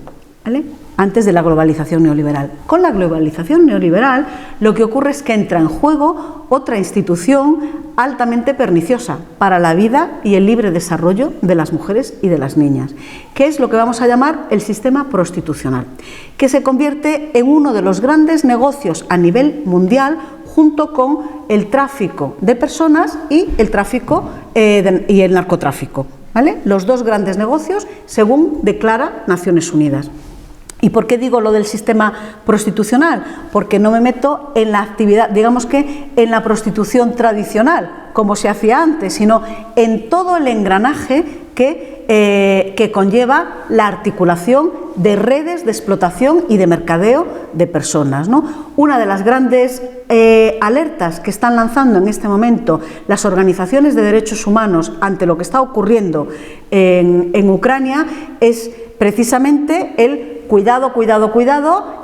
¿vale?, antes de la globalización neoliberal. Con la globalización neoliberal lo que ocurre es que entra en juego otra institución altamente perniciosa para la vida y el libre desarrollo de las mujeres y de las niñas, que es lo que vamos a llamar el sistema prostitucional, que se convierte en uno de los grandes negocios a nivel mundial junto con el tráfico de personas y el tráfico y el narcotráfico, ¿vale? Los 2 grandes negocios según declara Naciones Unidas. ¿Y por qué digo lo del sistema prostitucional? Porque no me meto en la actividad, digamos que en la prostitución tradicional, como se hacía antes, sino en todo el engranaje que conlleva la articulación de redes de explotación y de mercadeo de personas, ¿no? Una de las grandes alertas que están lanzando en este momento las organizaciones de derechos humanos ante lo que está ocurriendo en Ucrania es precisamente el cuidado,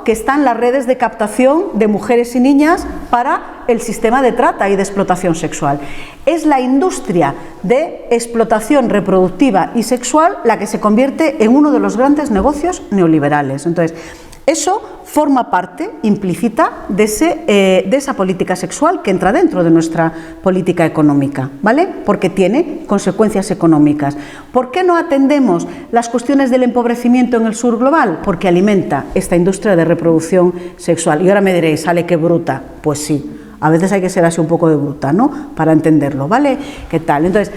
que están las redes de captación de mujeres y niñas para el sistema de trata y de explotación sexual. Es la industria de explotación reproductiva y sexual la que se convierte en uno de los grandes negocios neoliberales. Entonces, eso forma parte implícita de esa política sexual que entra dentro de nuestra política económica, ¿vale? Porque tiene consecuencias económicas. ¿Por qué no atendemos las cuestiones del empobrecimiento en el sur global? Porque alimenta esta industria de reproducción sexual. Y ahora me diréis, ¿sale qué bruta? Pues sí, a veces hay que ser así un poco de bruta, ¿no?, para entenderlo, ¿vale? ¿Qué tal? Entonces,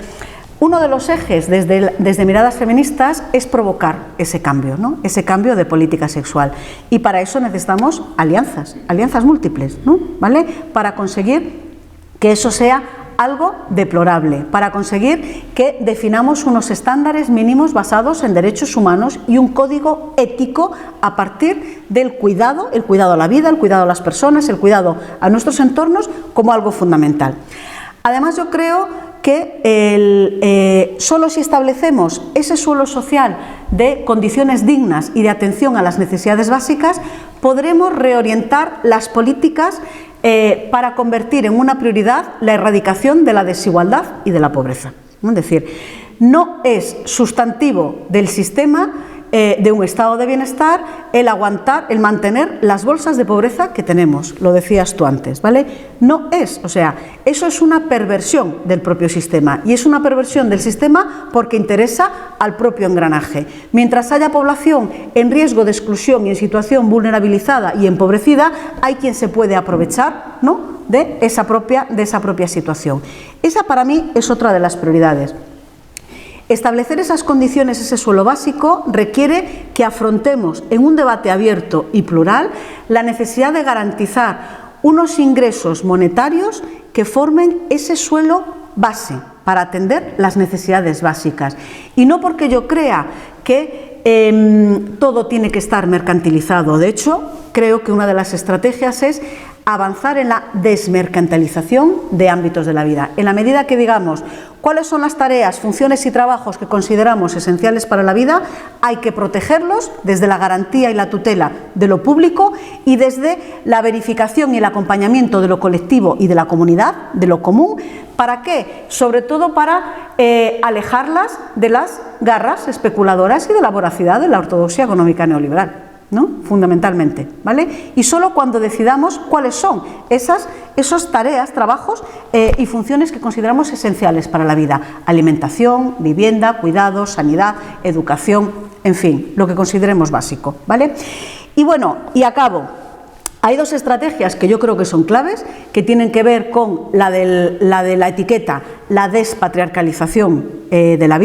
uno de los ejes desde Miradas Feministas es provocar ese cambio, ¿no?, ese cambio de política sexual. Y para eso necesitamos alianzas múltiples, ¿no?, ¿vale?, para conseguir que eso sea algo deplorable, para conseguir que definamos unos estándares mínimos basados en derechos humanos y un código ético a partir del cuidado, el cuidado a la vida, el cuidado a las personas, el cuidado a nuestros entornos como algo fundamental. Además, yo creo que solo si establecemos ese suelo social de condiciones dignas y de atención a las necesidades básicas, podremos reorientar las políticas para convertir en una prioridad la erradicación de la desigualdad y de la pobreza. Es decir, no es sustantivo del sistema de un estado de bienestar el aguantar, el mantener las bolsas de pobreza que tenemos, lo decías tú antes, ¿vale? No es, o sea, eso es una perversión del propio sistema, y es una perversión del sistema porque interesa al propio engranaje. Mientras haya población en riesgo de exclusión y en situación vulnerabilizada y empobrecida, hay quien se puede aprovechar, ¿no?, de esa propia situación. Esa para mí es otra de las prioridades. Establecer esas condiciones, ese suelo básico, requiere que afrontemos en un debate abierto y plural la necesidad de garantizar unos ingresos monetarios que formen ese suelo base para atender las necesidades básicas. Y no porque yo crea que todo tiene que estar mercantilizado. De hecho, creo que una de las estrategias es avanzar en la desmercantilización de ámbitos de la vida. En la medida que digamos cuáles son las tareas, funciones y trabajos que consideramos esenciales para la vida, hay que protegerlos desde la garantía y la tutela de lo público y desde la verificación y el acompañamiento de lo colectivo y de la comunidad, de lo común. ¿Para qué? Sobre todo para alejarlas de las garras especuladoras y de la voracidad de la ortodoxia económica neoliberal, ¿no? Fundamentalmente, ¿vale? Y solo cuando decidamos cuáles son esas tareas, trabajos y funciones que consideramos esenciales para la vida: alimentación, vivienda, cuidados, sanidad, educación, en fin, lo que consideremos básico, ¿vale? Y bueno, y acabo. Hay dos estrategias que yo creo que son claves, que tienen que ver con la de la etiqueta, la despatriarcalización de la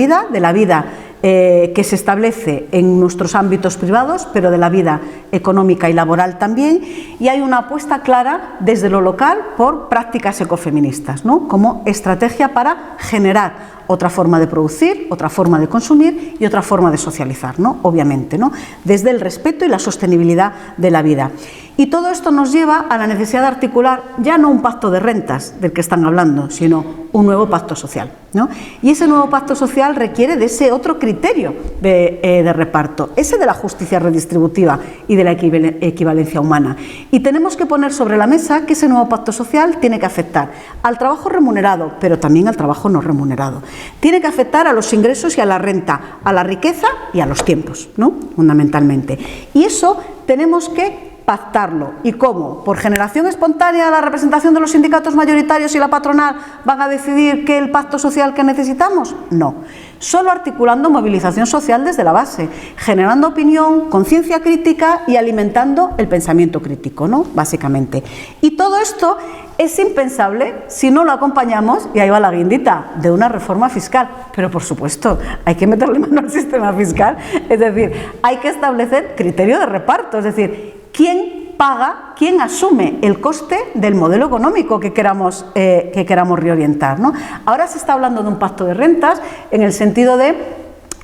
vida que se establece en nuestros ámbitos privados, pero de la vida económica y laboral también, y hay una apuesta clara desde lo local por prácticas ecofeministas, ¿no? Como estrategia para generar otra forma de producir, otra forma de consumir y otra forma de socializar, ¿no? Obviamente, ¿no? Desde el respeto y la sostenibilidad de la vida. Y todo esto nos lleva a la necesidad de articular ya no un pacto de rentas del que están hablando, sino un nuevo pacto social, ¿no? Y ese nuevo pacto social requiere de ese otro criterio de reparto, ese de la justicia redistributiva y de la equivalencia humana. Y tenemos que poner sobre la mesa que ese nuevo pacto social tiene que afectar al trabajo remunerado, pero también al trabajo no remunerado. Tiene que afectar a los ingresos y a la renta, a la riqueza y a los tiempos, ¿no? Fundamentalmente. Y eso tenemos que pactarlo. ¿Y cómo? ¿Por generación espontánea la representación de los sindicatos mayoritarios y la patronal van a decidir qué es el pacto social que necesitamos? No. Solo articulando movilización social desde la base, generando opinión, conciencia crítica y alimentando el pensamiento crítico, ¿no? Básicamente. Y todo esto es impensable si no lo acompañamos, y ahí va la guindita, de una reforma fiscal. Pero por supuesto, hay que meterle mano al sistema fiscal, es decir, hay que establecer criterio de reparto, es decir, ¿quién paga, quién asume el coste del modelo económico que queramos reorientar, ¿no? Ahora se está hablando de un pacto de rentas en el sentido de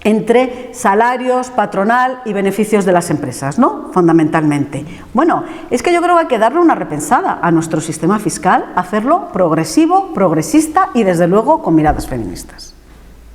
entre salarios, patronal y beneficios de las empresas, ¿no? Fundamentalmente. Bueno, es que yo creo que hay que darle una repensada a nuestro sistema fiscal, hacerlo progresivo, progresista y desde luego con miradas feministas,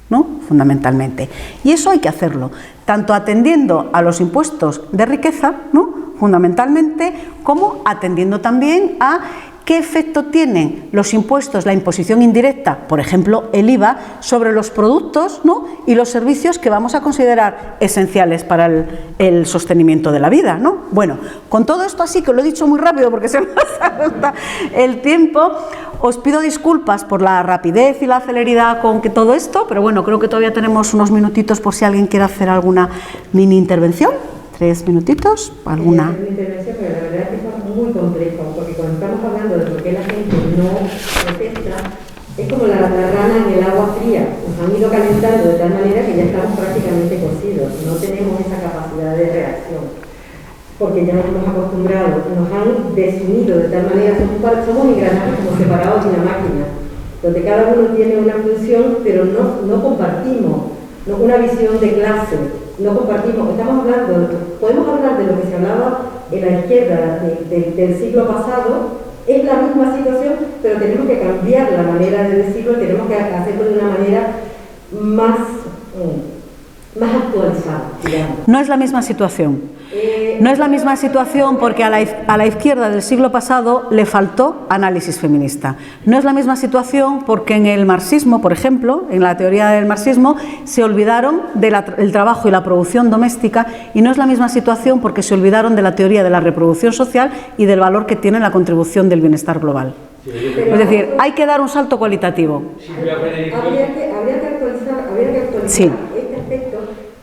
¿no? Fundamentalmente. Y eso hay que hacerlo, tanto atendiendo a los impuestos de riqueza, ¿no? Fundamentalmente, como atendiendo también a qué efecto tienen los impuestos, la imposición indirecta, por ejemplo el IVA, sobre los productos, ¿no? Y los servicios que vamos a considerar esenciales para el sostenimiento de la vida, ¿no? Bueno, con todo esto así, que lo he dicho muy rápido porque se nos agota el tiempo, os pido disculpas por la rapidez y la celeridad con que todo esto, pero bueno, creo que todavía tenemos unos minutitos por si alguien quiere hacer alguna mini intervención. 3 minutitos, alguna. Mi intervención, pero la verdad es que es muy complejo, porque cuando estamos hablando de por qué la gente no protesta, es como la rana en el agua fría. Nos han ido calentando de tal manera que ya estamos prácticamente cocidos, no tenemos esa capacidad de reacción, porque ya nos hemos acostumbrado, nos han desunido de tal manera, somos engranajes como separados de la máquina, donde cada uno tiene una función, pero no compartimos una visión de clase. No compartimos, podemos hablar de lo que se hablaba en la izquierda del siglo pasado, es la misma situación, pero tenemos que cambiar la manera de decirlo, tenemos que hacerlo de una manera más actualizada, digamos. No es la misma situación. No es la misma situación porque a la izquierda del siglo pasado le faltó análisis feminista. No es la misma situación porque en el marxismo, por ejemplo, en la teoría del marxismo, se olvidaron del trabajo y la producción doméstica, y no es la misma situación porque se olvidaron de la teoría de la reproducción social y del valor que tiene la contribución del bienestar global. Es decir, hay que dar un salto cualitativo. Habría que actualizar sí. Este aspecto,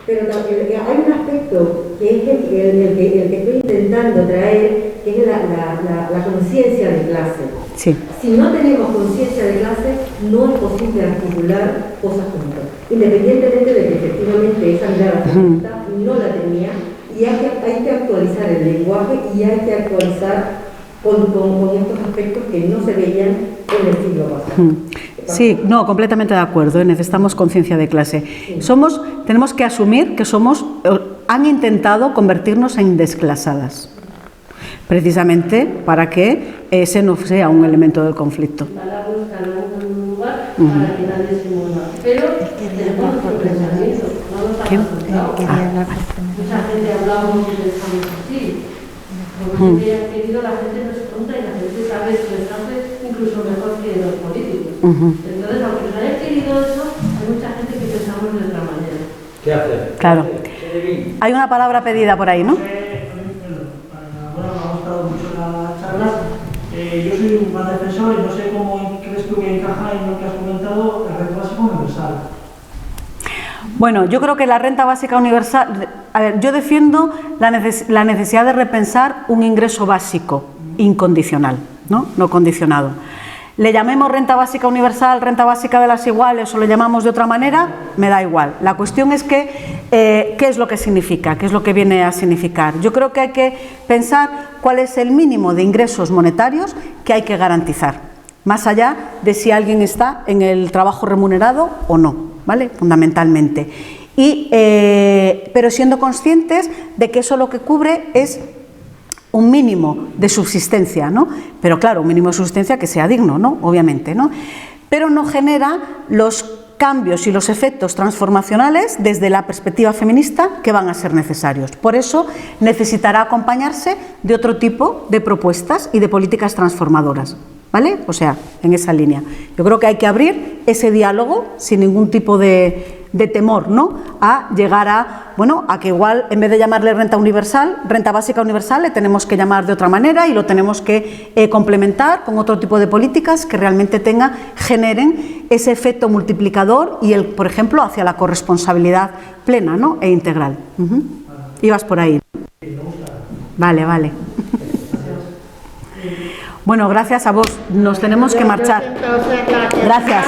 pero hay un aspecto que es el que estoy intentando traer, que es la conciencia de clase. Sí. Si no tenemos conciencia de clase, no es posible articular cosas juntas, independientemente de que efectivamente esa mirada feminista no la tenía, y hay que actualizar el lenguaje y hay que actualizar con estos aspectos que no se veían en el siglo pasado. Sí, no, completamente de acuerdo, necesitamos conciencia de clase. Tenemos que asumir que han intentado convertirnos en desclasadas, precisamente para que ese no sea un elemento del conflicto. Para buscar un lugar para que nadie se mueva. Pero tenemos nuestro pensamiento, no nos ha resultado. Mucha gente hablamos y pensamos así. Como que ha querido, la gente no es tonta y la gente sabe expresarse incluso mejor que los políticos. Entonces, aunque no haya querido eso, hay mucha gente que pensamos de otra manera. ¿Qué hacer? Claro. Hay una palabra pedida por ahí, ¿no? Bueno, me ha gustado mucho la charla. Yo soy un gran defensor y no sé cómo crees tú que encaja en lo que has comentado, la renta básica universal. Bueno, yo creo que la renta básica universal, a ver, yo defiendo la necesidad de repensar un ingreso básico incondicional, no condicionado. Le llamemos renta básica universal, renta básica de las iguales o lo llamamos de otra manera, me da igual. La cuestión es que, ¿qué es lo que significa? ¿Qué es lo que viene a significar? Yo creo que hay que pensar cuál es el mínimo de ingresos monetarios que hay que garantizar, más allá de si alguien está en el trabajo remunerado o no, ¿vale? Fundamentalmente. Pero siendo conscientes de que eso lo que cubre es un mínimo de subsistencia, ¿no? Pero claro, un mínimo de subsistencia que sea digno, ¿no? Obviamente, ¿no? Pero no genera los cambios y los efectos transformacionales desde la perspectiva feminista que van a ser necesarios. Por eso necesitará acompañarse de otro tipo de propuestas y de políticas transformadoras, ¿vale? O sea, en esa línea. Yo creo que hay que abrir ese diálogo sin ningún tipo de temor, ¿no? A llegar a que igual en vez de llamarle renta universal, renta básica universal, le tenemos que llamar de otra manera y lo tenemos que complementar con otro tipo de políticas que realmente generen ese efecto multiplicador y por ejemplo, hacia la corresponsabilidad plena, ¿no? E integral. Ibas por ahí. Vale. Bueno, gracias a vos. Nos tenemos que marchar. Gracias.